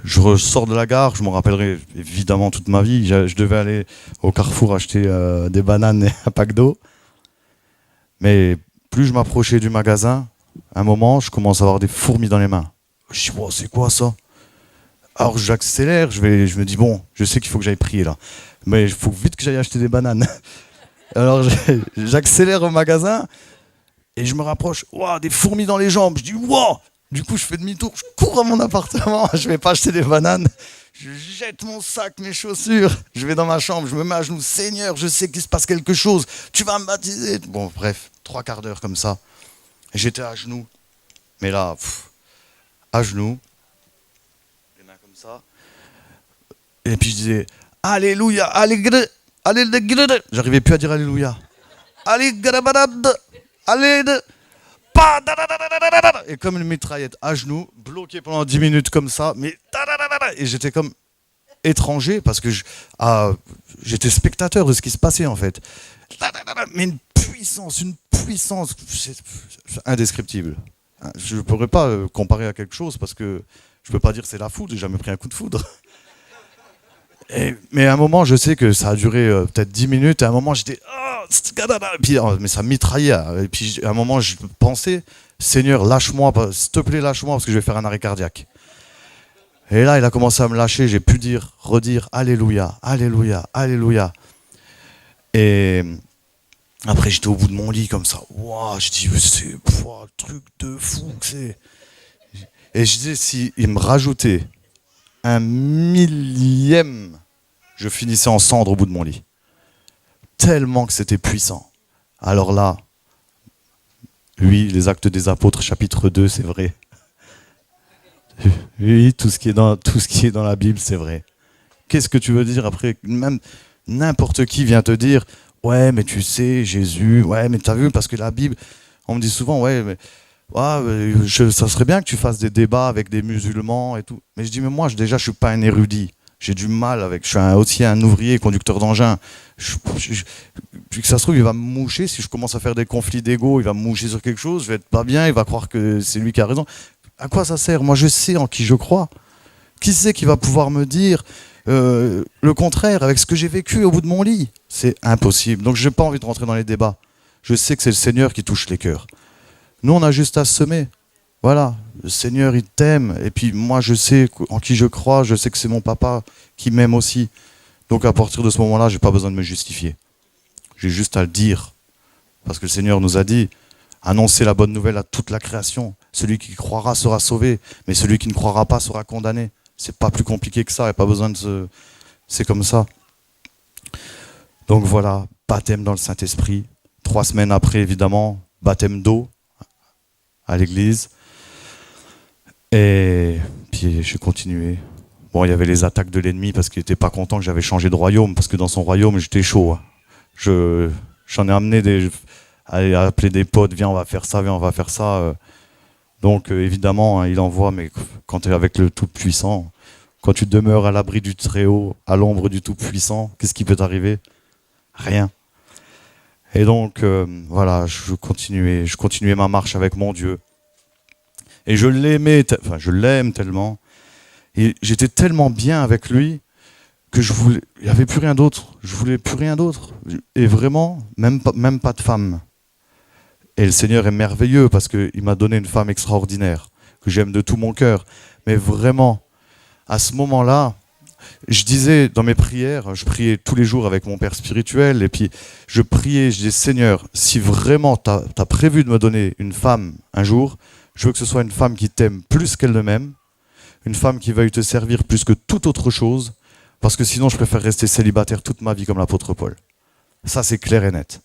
Speaker 1: Je ressors de la gare, je m'en rappellerai évidemment toute ma vie. Je devais aller au Carrefour acheter des bananes et un pack d'eau. Mais plus je m'approchais du magasin, à un moment, je commence à avoir des fourmis dans les mains. Je dis, wow, c'est quoi ça? Alors j'accélère, je me dis, bon, je sais qu'il faut que j'aille prier là. Mais il faut vite que j'aille acheter des bananes. Alors j'accélère au magasin et je me rapproche. Wow, des fourmis dans les jambes. Je dis, wow! Du coup, je fais demi-tour, je cours à mon appartement, je vais pas acheter des bananes, je jette mon sac, mes chaussures, je vais dans ma chambre, je me mets à genoux, Seigneur, je sais qu'il se passe quelque chose, tu vas me baptiser. Bon, bref, 3/4 d'heure comme ça. Et j'étais à genoux, mais là, à genoux, les mains comme ça. Et puis je disais, Alléluia, Alléluia, Alléluia. J'arrivais plus à dire Alléluia. Alléluia, Alléluia. Et comme une mitraillette à genoux, bloqué pendant 10 minutes comme ça, mais et j'étais comme étranger parce que j'étais spectateur de ce qui se passait en fait. Mais une puissance c'est indescriptible. Je ne pourrais pas comparer à quelque chose parce que je ne peux pas dire c'est la foudre, j'ai jamais pris un coup de foudre. Mais à un moment, je sais que ça a duré peut-être 10 minutes. Et à un moment, j'étais... mais ça mitraillait. Et puis à un moment, je pensais, Seigneur, lâche-moi, s'il te plaît, lâche-moi, parce que je vais faire un arrêt cardiaque. Et là, il a commencé à me lâcher. J'ai pu dire, redire Alléluia, Alléluia, Alléluia. Et après, j'étais au bout de mon lit comme ça. Waouh, je dis, c'est un truc de fou que c'est. Et je disais, s'il me rajoutait un millième, je finissais en cendres au bout de mon lit. Tellement que c'était puissant. Alors là, oui, les Actes des Apôtres, chapitre 2, c'est vrai. Oui, tout ce qui est dans la Bible, c'est vrai. Qu'est-ce que tu veux dire après? Même n'importe qui vient te dire, ouais, mais tu sais, Jésus, ouais, mais t'as vu, parce que la Bible, on me dit souvent, ouais, mais ça serait bien que tu fasses des débats avec des musulmans et tout. Mais je dis, mais moi, déjà, je suis pas un érudit. J'ai du mal avec. Je suis aussi un ouvrier, conducteur d'engin. Puis que ça se trouve, il va me moucher. Si je commence à faire des conflits d'ego, il va me moucher sur quelque chose. Je vais être pas bien. Il va croire que c'est lui qui a raison. À quoi ça sert? Moi, je sais en qui je crois. Qui c'est qui va pouvoir me dire le contraire avec ce que j'ai vécu au bout de mon lit? C'est impossible. Donc, je n'ai pas envie de rentrer dans les débats. Je sais que c'est le Seigneur qui touche les cœurs. Nous, on a juste à semer. Voilà, le Seigneur, il t'aime. Et puis moi, je sais en qui je crois. Je sais que c'est mon papa qui m'aime aussi. Donc à partir de ce moment-là, je n'ai pas besoin de me justifier. J'ai juste à le dire. Parce que le Seigneur nous a dit, annoncer la bonne nouvelle à toute la création. Celui qui croira sera sauvé, mais celui qui ne croira pas sera condamné. C'est pas plus compliqué que ça. Il n'y a pas besoin de se... C'est comme ça. Donc voilà, baptême dans le Saint-Esprit. 3 semaines après, évidemment, baptême d'eau à l'église. Et puis j'ai continué. Bon, il y avait les attaques de l'ennemi parce qu'il n'était pas content que j'avais changé de royaume, parce que dans son royaume, j'étais chaud. J'en ai amené à appeler des potes, viens, on va faire ça, viens, on va faire ça. Donc évidemment, hein, il envoie, mais quand tu es avec le Tout-Puissant, quand tu demeures à l'abri du Très-Haut, à l'ombre du Tout-Puissant, qu'est-ce qui peut t'arriver? Rien. Et donc, voilà, je continuais ma marche avec mon Dieu. Et je l'aimais, je l'aime tellement. Et j'étais tellement bien avec lui que il n'y avait plus rien d'autre. Je voulais plus rien d'autre. Et vraiment, même pas de femme. Et le Seigneur est merveilleux parce qu'il m'a donné une femme extraordinaire, que j'aime de tout mon cœur. Mais vraiment, à ce moment-là, je disais dans mes prières, je priais tous les jours avec mon père spirituel, et puis je disais, Seigneur, si vraiment tu as prévu de me donner une femme un jour, je veux que ce soit une femme qui t'aime plus qu'elle ne m'aime, une femme qui veuille te servir plus que toute autre chose, parce que sinon je préfère rester célibataire toute ma vie comme l'apôtre Paul. Ça c'est clair et net.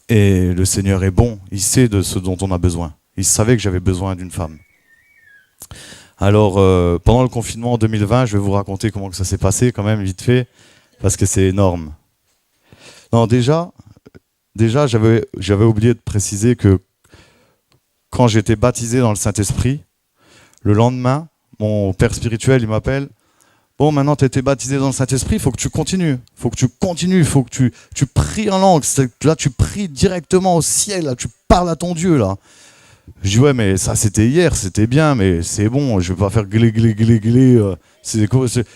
Speaker 1: Et le Seigneur est bon, il sait de ce dont on a besoin. Il savait que j'avais besoin d'une femme. Alors, pendant le confinement en 2020, je vais vous raconter comment que ça s'est passé quand même, vite fait, parce que c'est énorme. Non, déjà j'avais oublié de préciser que quand j'étais baptisé dans le Saint-Esprit, le lendemain, mon père spirituel, il m'appelle. Bon, maintenant tu as été baptisé dans le Saint-Esprit, il faut que tu continues. Il faut que tu pries en langue. Là, tu pries directement au ciel, là, tu parles à ton Dieu, là. Je dis, ouais, mais ça, c'était hier, c'était bien, mais c'est bon, je vais pas faire glé, glé, glé, glé.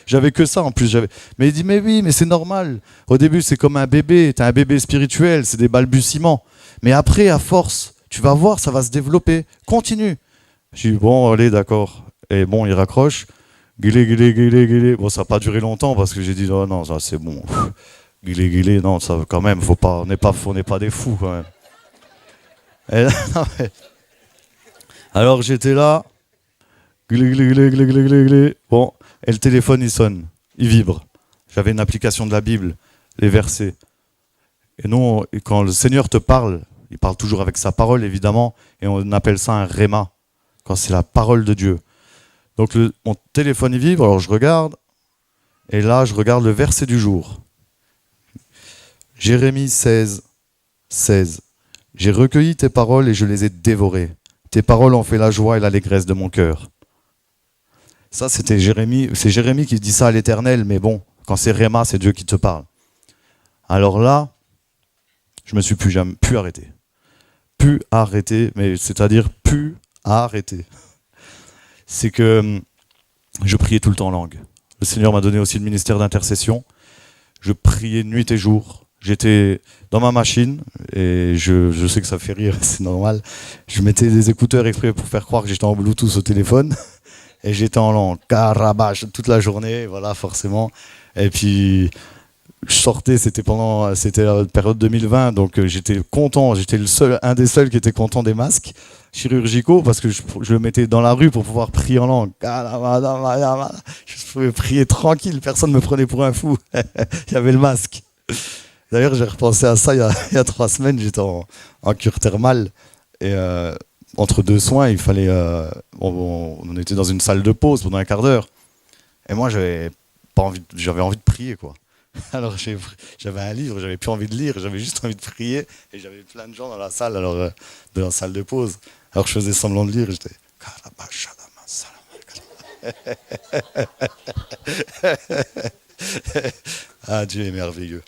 Speaker 1: J'avais que ça, en plus. Mais il dit, mais oui, mais c'est normal. Au début, c'est comme un bébé, t'as un bébé spirituel, c'est des balbutiements. Mais après, à force, tu vas voir, ça va se développer. Continue. Je dis, bon, allez, d'accord. Et bon, il raccroche. Guilé, guilé, guilé, guilé. Bon, ça n'a pas duré longtemps parce que j'ai dit, oh non, ça c'est bon. Guilé, guilé, non, ça quand même, on n'est pas des fous quand même. Et là, non, mais... Alors j'étais là. Guilé, guilé, guilé, guilé, guilé, guilé, guilé. Bon, et le téléphone il sonne, il vibre. J'avais une application de la Bible, les versets. Et non, quand le Seigneur te parle, il parle toujours avec sa parole évidemment, et on appelle ça un réma, quand c'est la parole de Dieu. Donc mon téléphone il vibre, alors je regarde, et là je regarde le verset du jour. Jérémie 16, 16. J'ai recueilli tes paroles et je les ai dévorées. Tes paroles ont fait la joie et l'allégresse de mon cœur. Ça c'était Jérémie, c'est Jérémie qui dit ça à l'Éternel, mais bon, quand c'est Réma, c'est Dieu qui te parle. Alors là, je me suis plus arrêté. Plus arrêté, mais c'est-à-dire plus arrêté. C'est que je priais tout le temps en langue. Le Seigneur m'a donné aussi le ministère d'intercession. Je priais nuit et jour. J'étais dans ma machine, et je sais que ça fait rire, c'est normal. Je mettais des écouteurs exprès pour faire croire que j'étais en Bluetooth au téléphone. Et j'étais en langue, carabache, toute la journée, voilà, forcément. Et puis, je sortais, c'était la période 2020, donc j'étais content, j'étais un des seuls qui était content des masques chirurgicaux, parce que je le mettais dans la rue pour pouvoir prier en langue. Je pouvais prier tranquille, personne ne me prenait pour un fou. Il y avait le masque. D'ailleurs, j'ai repensé à ça il y a 3 semaines, j'étais en cure thermale, et entre deux soins, il fallait, on était dans une salle de pause pendant un quart d'heure, et moi j'avais envie de prier, quoi. Alors j'avais un livre, j'avais plus envie de lire, j'avais juste envie de prier, et j'avais plein de gens dans la salle, de la salle de pause. Alors je faisais semblant de lire, j'étais ah, Dieu est merveilleux.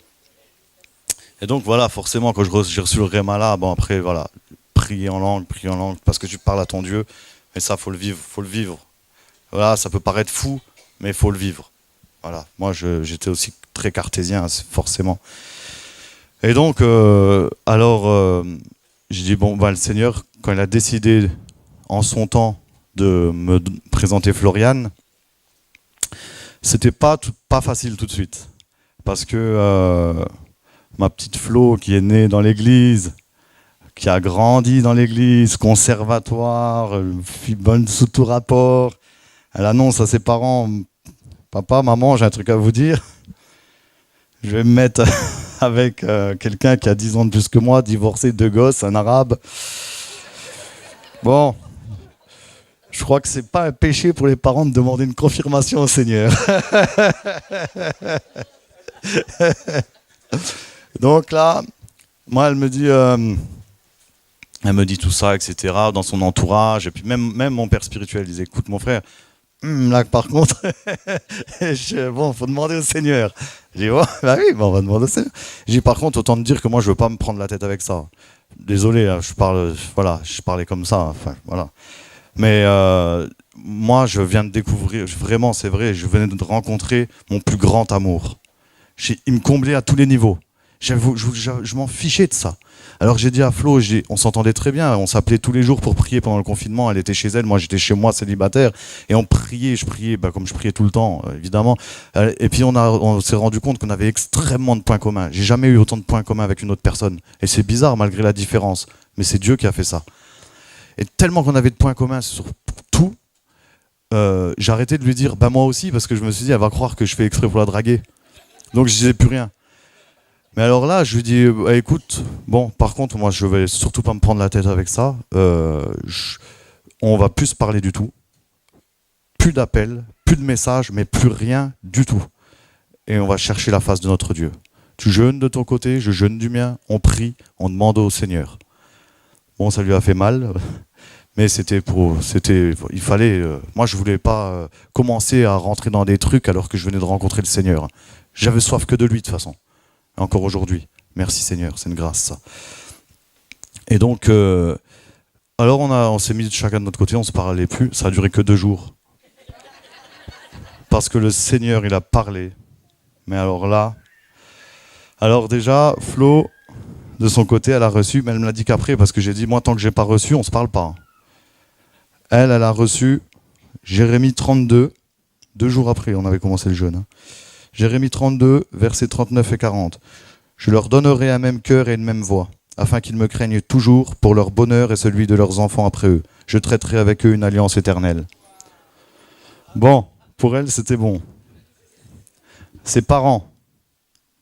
Speaker 1: Et donc voilà, forcément, quand j'ai reçu le réma là, bon après voilà, prier en langue, parce que tu parles à ton Dieu, mais ça faut le vivre, faut le vivre. Voilà, ça peut paraître fou, mais il faut le vivre. Voilà, moi j'étais aussi très cartésien, forcément. Et donc, j'ai dit, bon, bah, le Seigneur, quand il a décidé en son temps de me présenter Floriane, c'était pas facile tout de suite. Parce que ma petite Flo, qui est née dans l'église, qui a grandi dans l'église, conservatoire, fille bonne sous tout rapport, elle annonce à ses parents, papa, maman, j'ai un truc à vous dire. Je vais me mettre avec quelqu'un qui a 10 ans de plus que moi, divorcé, 2 gosses, un arabe. Bon, je crois que c'est pas un péché pour les parents de demander une confirmation au Seigneur. Donc là, moi, elle me dit tout ça, etc., dans son entourage. Et puis même mon père spirituel disait, écoute mon frère, là par contre, bon, faut demander au Seigneur. J'ai dit, oh, bah oui, bon, on va demander au Seigneur. J'ai dit, par contre, autant te dire que moi, je veux pas me prendre la tête avec ça. Désolé, là, je parlais comme ça, enfin, voilà. Mais moi, je viens de découvrir, vraiment, c'est vrai, je venais de rencontrer mon plus grand amour. Il me comblait à tous les niveaux. Je m'en fichais de ça. Alors j'ai dit à Flo, on s'entendait très bien, on s'appelait tous les jours pour prier pendant le confinement, elle était chez elle, moi j'étais chez moi célibataire, et je priais comme je priais tout le temps, évidemment. Et puis on s'est rendu compte qu'on avait extrêmement de points communs. J'ai jamais eu autant de points communs avec une autre personne. Et c'est bizarre malgré la différence, mais c'est Dieu qui a fait ça. Et tellement qu'on avait de points communs sur tout, j'ai arrêté de lui dire, bah moi aussi, parce que je me suis dit, elle va croire que je fais exprès pour la draguer. Donc je disais plus rien. Mais alors là, je lui dis, écoute, bon, par contre, moi, je vais surtout pas me prendre la tête avec ça. On va plus se parler du tout. Plus d'appels, plus de messages, mais plus rien du tout. Et on va chercher la face de notre Dieu. Tu jeûnes de ton côté, je jeûne du mien, on prie, on demande au Seigneur. Bon, ça lui a fait mal, mais il fallait. Moi, je voulais pas commencer à rentrer dans des trucs alors que je venais de rencontrer le Seigneur. J'avais soif que de lui, de toute façon. Encore aujourd'hui. Merci Seigneur, c'est une grâce ça. Et donc, alors on s'est mis chacun de notre côté, on se parlait plus, ça a duré que 2 jours. Parce que le Seigneur, il a parlé. Mais alors là, déjà, Flo, de son côté, elle a reçu, mais elle me l'a dit qu'après, parce que j'ai dit, moi tant que j'ai pas reçu, on se parle pas. Elle a reçu Jérémie 32, 2 jours après, on avait commencé le jeûne. Hein. Jérémie 32, versets 39 et 40. Je leur donnerai un même cœur et une même voix, afin qu'ils me craignent toujours pour leur bonheur et celui de leurs enfants après eux. Je traiterai avec eux une alliance éternelle. Bon, pour elle, c'était bon. Ses parents,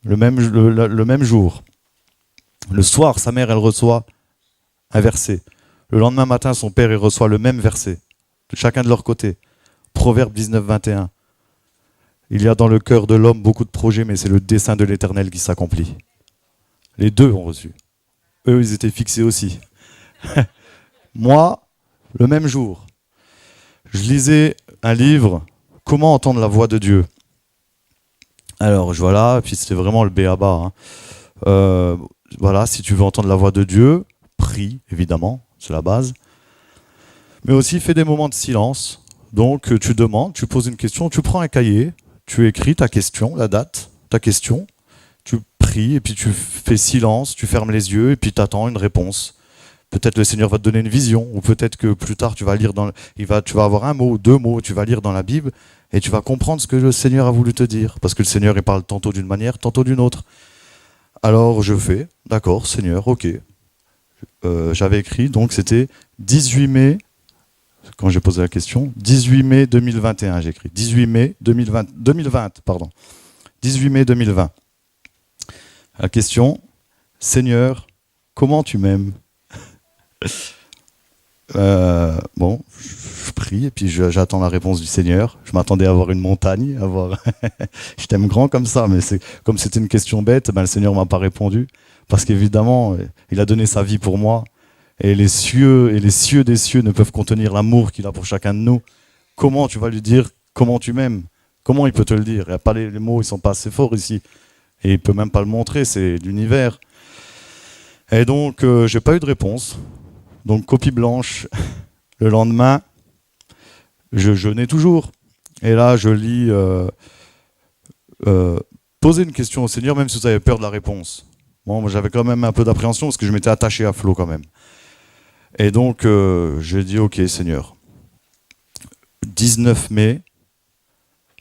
Speaker 1: le même jour. Le soir, sa mère, elle reçoit un verset. Le lendemain matin, son père, il reçoit le même verset. Chacun de leur côté. Proverbe 19, 21. Il y a dans le cœur de l'homme beaucoup de projets, mais c'est le dessein de l'Éternel qui s'accomplit. Les deux ont reçu. Eux, ils étaient fixés aussi. Moi, le même jour, je lisais un livre, Comment entendre la voix de Dieu. Alors, voilà, puis c'était vraiment le b.a.-ba. Hein. Voilà, si tu veux entendre la voix de Dieu, prie, évidemment, c'est la base. Mais aussi, fais des moments de silence. Donc, tu demandes, tu poses une question, tu prends un cahier, tu écris ta question, la date, ta question, tu pries, et puis tu fais silence, tu fermes les yeux, et puis tu attends une réponse. Peut-être le Seigneur va te donner une vision, ou peut-être que plus tard tu vas lire tu vas avoir un mot, deux mots, tu vas lire dans la Bible, et tu vas comprendre ce que le Seigneur a voulu te dire. Parce que le Seigneur, il parle tantôt d'une manière, tantôt d'une autre. Alors je fais, d'accord, Seigneur, ok. J'avais écrit, donc c'était 18 mai, quand j'ai posé la question, 18 mai 2021, j'ai écrit. 18 mai 2020, pardon. 18 mai 2020. La question, Seigneur, comment tu m'aimes? Bon, je prie et puis j'attends la réponse du Seigneur. Je m'attendais à avoir une montagne, je t'aime grand comme ça, mais comme c'était une question bête, ben le Seigneur m'a pas répondu parce qu'évidemment, il a donné sa vie pour moi et les cieux des cieux ne peuvent contenir l'amour qu'il a pour chacun de nous. Comment tu vas lui dire comment tu m'aimes? Comment il peut te le dire? Il y a pas les mots, ils sont pas assez forts ici et il peut même pas le montrer, c'est l'univers. Et donc j'ai pas eu de réponse. Donc copie blanche, le lendemain, je jeûnais toujours. Et là, je lis poser une question au Seigneur, même si vous avez peur de la réponse. Bon, j'avais quand même un peu d'appréhension parce que je m'étais attaché à Flo quand même. Et donc, j'ai dit, ok Seigneur, 19 mai,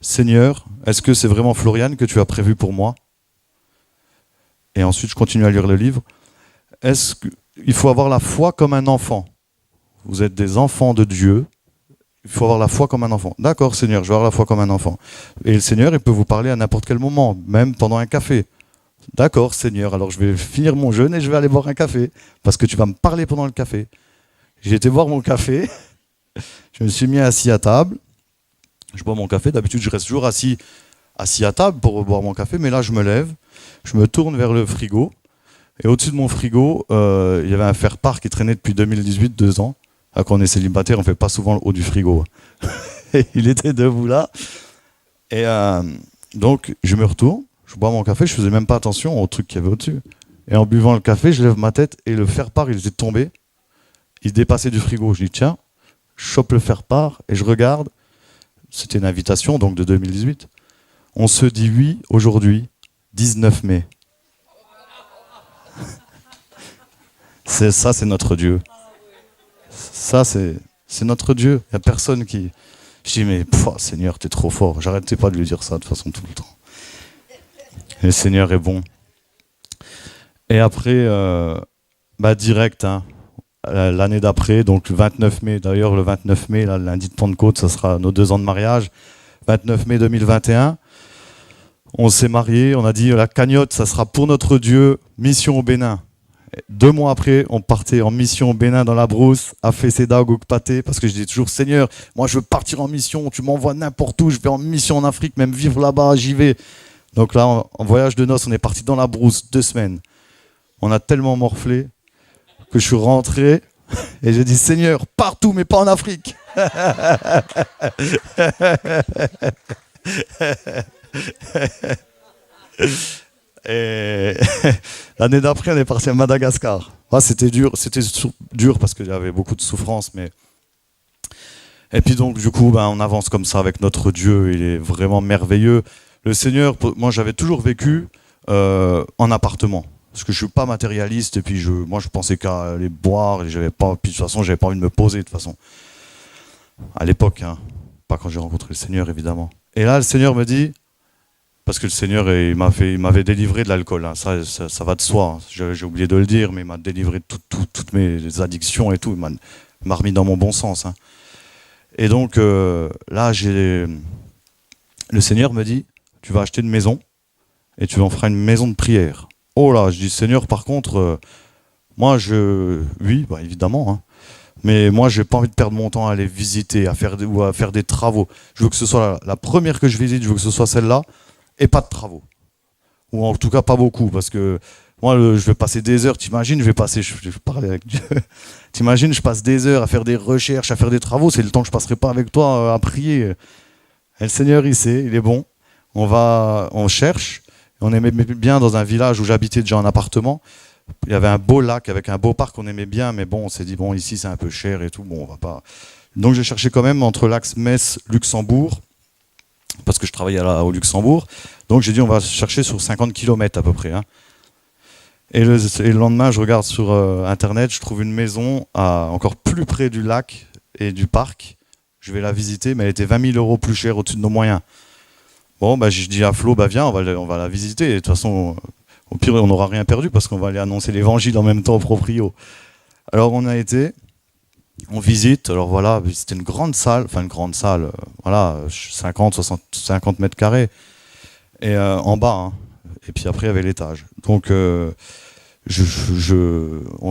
Speaker 1: Seigneur, est-ce que c'est vraiment Floriane que tu as prévu pour moi? Et ensuite, je continue à lire le livre. Est-ce qu'il faut avoir la foi comme un enfant? Vous êtes des enfants de Dieu. Il faut avoir la foi comme un enfant. D'accord, Seigneur, je vais avoir la foi comme un enfant. Et le Seigneur, il peut vous parler à n'importe quel moment, même pendant un café. D'accord, Seigneur, alors je vais finir mon jeûne et je vais aller boire un café, parce que tu vas me parler pendant le café. J'ai été boire mon café, je me suis mis assis à table, je bois mon café, d'habitude je reste toujours assis à table pour boire mon café, mais là je me lève, je me tourne vers le frigo, et au-dessus de mon frigo, il y avait un faire-part qui traînait depuis 2018, 2 ans. Quand on est célibataire, on ne fait pas souvent le haut du frigo. Et il était debout là. Et donc, je me retourne, je bois mon café, je faisais même pas attention au truc qu'il y avait au-dessus. Et en buvant le café, je lève ma tête et le faire-part, il était tombé. Il dépassait du frigo. Je dis, tiens, je chope le faire-part et je regarde. C'était une invitation, donc de 2018. On se dit oui aujourd'hui, 19 mai. Ça, c'est notre Dieu. Ça, c'est notre Dieu. Il n'y a personne qui... Je dis, mais Seigneur, t'es trop fort. J'arrêtais pas de lui dire ça de toute façon tout le temps. Et le Seigneur est bon. Et après, direct, hein, l'année d'après, donc le 29 mai, d'ailleurs le 29 mai, là, le lundi de Pentecôte, ça sera nos 2 ans de mariage. 29 mai 2021, on s'est mariés, on a dit la cagnotte, ça sera pour notre Dieu, mission au Bénin. 2 mois après, on partait en mission au Bénin dans la brousse, à Feseda, au Gokpaté, parce que je dis toujours, Seigneur, moi je veux partir en mission, tu m'envoies n'importe où, je vais en mission en Afrique, même vivre là-bas, j'y vais. Donc là, en voyage de noces, on est parti dans la brousse 2 semaines. On a tellement morflé que je suis rentré et j'ai dit, Seigneur, partout, mais pas en Afrique. Et l'année d'après, on est parti à Madagascar. C'était dur parce qu'il y avait beaucoup de souffrance, mais... Et puis donc, du coup, on avance comme ça avec notre Dieu, il est vraiment merveilleux. Le Seigneur, moi j'avais toujours vécu en appartement, parce que je suis pas matérialiste, et puis moi je pensais qu'à aller boire, et puis de toute façon, j'avais pas envie de me poser, de toute façon. À l'époque, hein, pas quand j'ai rencontré le Seigneur, évidemment. Et là, le Seigneur me dit... Parce que le Seigneur, il m'avait délivré de l'alcool. Hein. Ça va de soi. Hein. J'ai oublié de le dire, mais il m'a délivré de toutes mes addictions et tout. Il m'a remis dans mon bon sens. Hein. Et donc, là, le Seigneur me dit, tu vas acheter une maison et tu en feras une maison de prière. Oh là, je dis, Seigneur, par contre, moi, oui, évidemment, hein. Mais moi, j'ai pas envie de perdre mon temps à aller visiter, à faire des travaux. Je veux que ce soit la première que je visite, je veux que ce soit celle-là. Et pas de travaux. Ou en tout cas pas beaucoup, parce que moi je vais passer des heures, t'imagines, je vais parler avec Dieu, t'imagines, je passe des heures à faire des recherches, à faire des travaux, c'est le temps que je passerai pas avec toi à prier. Et le Seigneur il sait, il est bon, on cherche, on aimait bien dans un village où j'habitais déjà en appartement, il y avait un beau lac avec un beau parc, on aimait bien, mais bon, on s'est dit, bon ici c'est un peu cher et tout, bon on va pas... Donc j'ai cherché quand même entre l'axe Metz-Luxembourg, parce que je travaillais au Luxembourg. Donc j'ai dit on va chercher sur 50 km à peu près. Hein. Et le lendemain, je regarde sur Internet, je trouve une maison encore plus près du lac et du parc. Je vais la visiter, mais elle était 20 000 euros plus chère au-dessus de nos moyens. Bon, bah, je dis à Flo, bah, viens, on va la visiter. Et de toute façon, au pire, on n'aura rien perdu parce qu'on va aller annoncer l'évangile en même temps au proprio. Alors, on a été, on visite. Alors voilà, c'était une grande salle, voilà, 50 mètres carrés. Et en bas, hein. Et puis après, il y avait l'étage. Donc, on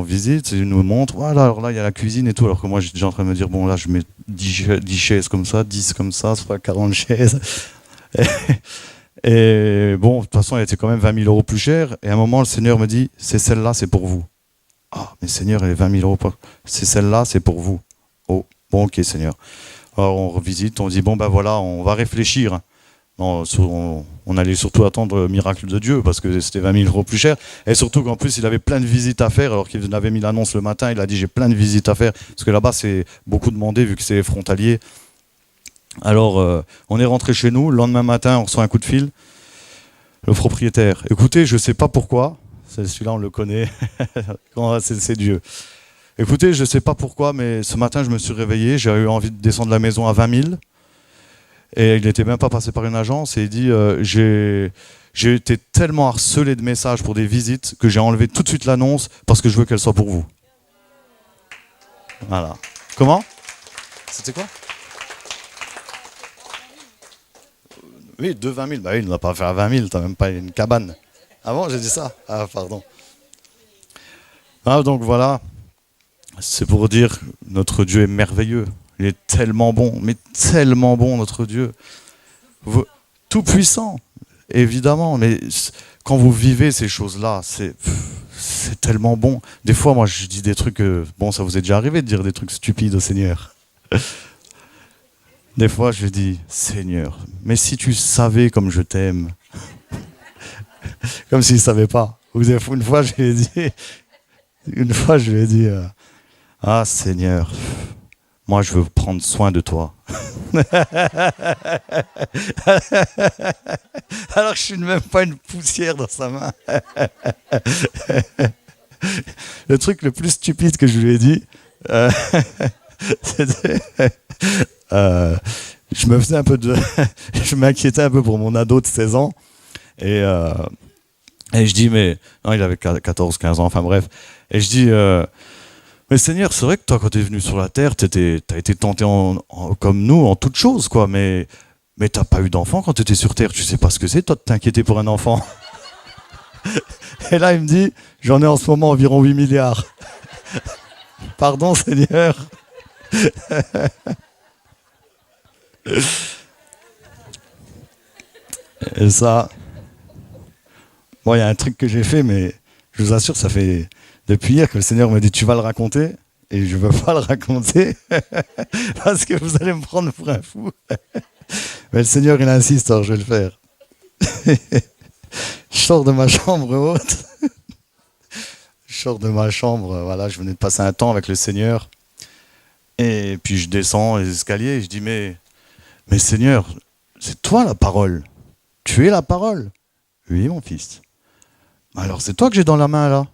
Speaker 1: visite, il nous montre, voilà, alors là, il y a la cuisine et tout. Alors que moi, j'étais déjà en train de me dire, bon, là, je mets 10 chaises comme ça, 10 comme ça, soit 40 chaises. Et bon, de toute façon, elle était quand même 20 000 euros plus chère. Et à un moment, le Seigneur me dit, c'est celle-là, c'est pour vous. Ah, mais Seigneur, elle est 20 000 euros. C'est celle-là, c'est pour vous. Oh, bon, ok, Seigneur. Alors, on revisite, on dit, bon, ben voilà, on va réfléchir. Non, on allait surtout attendre le miracle de Dieu parce que c'était 20 000 euros plus cher. Et surtout qu'en plus, il avait plein de visites à faire. Alors qu'il avait mis l'annonce le matin, il a dit, j'ai plein de visites à faire. Parce que là-bas, c'est beaucoup demandé vu que c'est frontalier. Alors, on est rentré chez nous. Le lendemain matin, on reçoit un coup de fil. Le propriétaire. Écoutez, je ne sais pas pourquoi. Celui-là, on le connaît. C'est Dieu. Écoutez, je ne sais pas pourquoi, mais ce matin, je me suis réveillé. J'ai eu envie de descendre la maison à 20 000. Et il n'était même pas passé par une agence. Et il dit, j'ai été tellement harcelé de messages pour des visites que j'ai enlevé tout de suite l'annonce parce que je veux qu'elle soit pour vous. Voilà. Comment? C'était quoi? Oui, de 20 000. Bah oui, il n'a pas fait à 20 000, t'as même pas une cabane. Ah bon, j'ai dit ça? Ah, pardon. Ah, donc voilà, c'est pour dire, notre Dieu est merveilleux. Il est tellement bon, mais tellement bon, notre Dieu. Tout puissant, évidemment, mais quand vous vivez ces choses-là, c'est tellement bon. Des fois, moi, je dis des trucs, bon, ça vous est déjà arrivé de dire des trucs stupides au Seigneur. Des fois, je dis, Seigneur, mais si tu savais comme je t'aime. Comme s'il ne savait pas. Une fois, je lui ai dit, ah Seigneur, moi je veux prendre soin de toi. Alors que je suis même pas une poussière dans sa main. Le truc le plus stupide que je lui ai dit, c'était... je m'inquiétais un peu pour mon ado de 16 ans. Et je dis, mais... Non, il avait 14, 15 ans, enfin bref. Et je dis, mais Seigneur, c'est vrai que toi, quand tu es venu sur la terre, t'as été tenté comme nous, en toutes choses, quoi. Mais t'as pas eu d'enfant quand tu étais sur terre. Tu sais pas ce que c'est, toi, de t'inquiéter pour un enfant. Et là, il me dit, j'en ai en ce moment environ 8 milliards. Pardon, Seigneur. Et ça... Bon, il y a un truc que j'ai fait, mais je vous assure, ça fait depuis hier que le Seigneur me dit, tu vas le raconter. Et je ne veux pas le raconter, parce que vous allez me prendre pour un fou. Mais le Seigneur, il insiste, alors je vais le faire. Je sors de ma chambre haute. Je sors de ma chambre, voilà, je venais de passer un temps avec le Seigneur. Et puis je descends les escaliers et je dis, mais Seigneur, c'est toi la parole. Tu es la parole. Oui, mon fils. Alors, c'est toi que j'ai dans la main, là?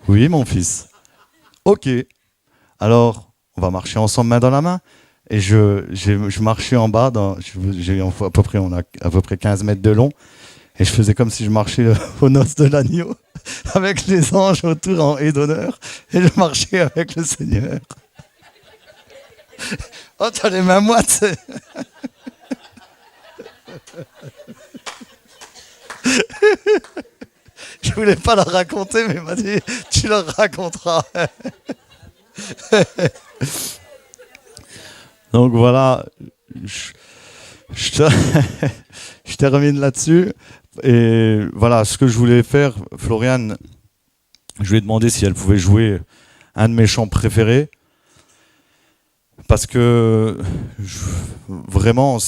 Speaker 1: Oui, mon fils. Ok. Alors, on va marcher ensemble main dans la main. Et je marchais en bas, on a à peu près 15 mètres de long. Et je faisais comme si je marchais aux noces de l'agneau, avec les anges autour en haie d'honneur. Et je marchais avec le Seigneur. Oh, t'as les mains moites. Je voulais pas la raconter, mais il m'a dit, tu la raconteras. Donc voilà, je termine là-dessus. Et voilà, ce que je voulais faire, Floriane, je lui ai demandé si elle pouvait jouer un de mes chants préférés. Parce que, vraiment,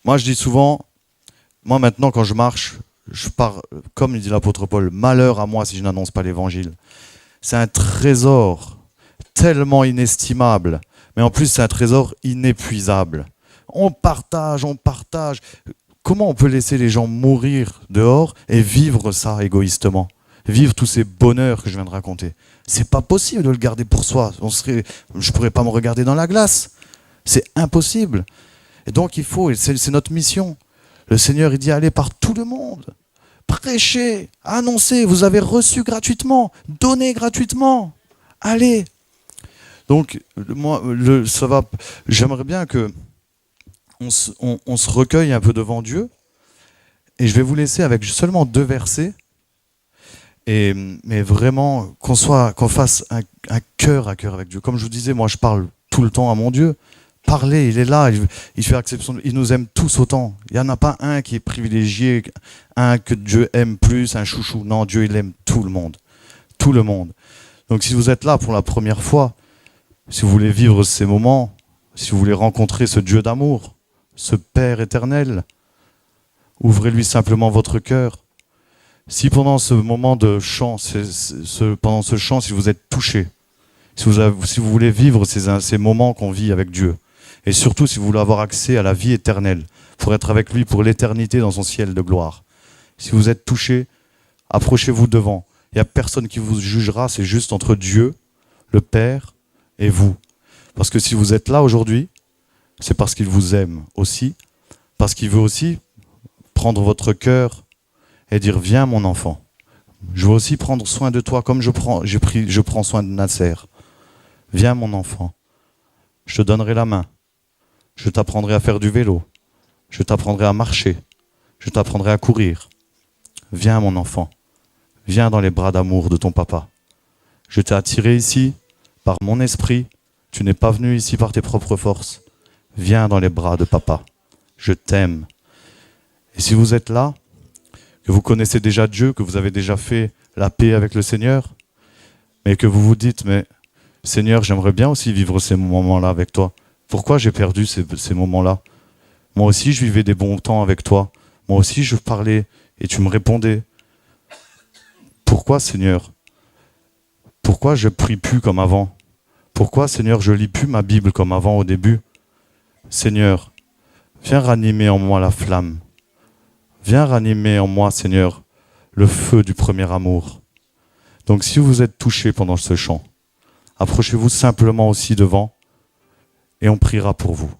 Speaker 1: moi je dis souvent, moi maintenant quand je marche, je pars, comme dit l'apôtre Paul, malheur à moi si je n'annonce pas l'évangile. C'est un trésor tellement inestimable, mais en plus c'est un trésor inépuisable. On partage. Comment on peut laisser les gens mourir dehors et vivre ça égoïstement? Vivre tous ces bonheurs que je viens de raconter. C'est pas possible de le garder pour soi. Je pourrais pas me regarder dans la glace. C'est impossible. Et donc il faut, et c'est notre mission. Le Seigneur, il dit, allez par tout le monde. Prêchez, annoncez, vous avez reçu gratuitement, donnez gratuitement. Allez. Donc, j'aimerais bien que on se recueille un peu devant Dieu. Et je vais vous laisser avec seulement 2 versets. Mais vraiment, qu'on fasse un cœur à cœur avec Dieu. Comme je vous disais, moi je parle tout le temps à mon Dieu. Parlez, il est là, il fait exception, il nous aime tous autant. Il n'y en a pas un qui est privilégié, un que Dieu aime plus, un chouchou. Non, Dieu il aime tout le monde. Tout le monde. Donc si vous êtes là pour la première fois, si vous voulez vivre ces moments, si vous voulez rencontrer ce Dieu d'amour, ce Père éternel, ouvrez-lui simplement votre cœur. Si pendant ce moment de chant, pendant ce chant, si vous êtes touché, si vous voulez vivre ces moments qu'on vit avec Dieu, et surtout si vous voulez avoir accès à la vie éternelle, pour être avec lui pour l'éternité dans son ciel de gloire, si vous êtes touché, approchez-vous devant. Il n'y a personne qui vous jugera, c'est juste entre Dieu, le Père et vous. Parce que si vous êtes là aujourd'hui, c'est parce qu'il vous aime aussi, parce qu'il veut aussi prendre votre cœur et dire « Viens mon enfant, je veux aussi prendre soin de toi comme je prends soin de Nasser. Viens mon enfant, je te donnerai la main, je t'apprendrai à faire du vélo, je t'apprendrai à marcher, je t'apprendrai à courir. Viens mon enfant, viens dans les bras d'amour de ton papa. Je t'ai attiré ici par mon esprit, tu n'es pas venu ici par tes propres forces. Viens dans les bras de papa, je t'aime. » Et si vous êtes là, que vous connaissez déjà Dieu, que vous avez déjà fait la paix avec le Seigneur, mais que vous vous dites, mais Seigneur, j'aimerais bien aussi vivre ces moments-là avec toi. Pourquoi j'ai perdu ces moments-là? Moi aussi, je vivais des bons temps avec toi. Moi aussi, je parlais et tu me répondais. Pourquoi, Seigneur? Pourquoi je prie plus comme avant? Pourquoi, Seigneur, je lis plus ma Bible comme avant au début? Seigneur, viens ranimer en moi la flamme. Viens ranimer en moi, Seigneur, le feu du premier amour. Donc si vous êtes touchés pendant ce chant, approchez-vous simplement aussi devant et on priera pour vous.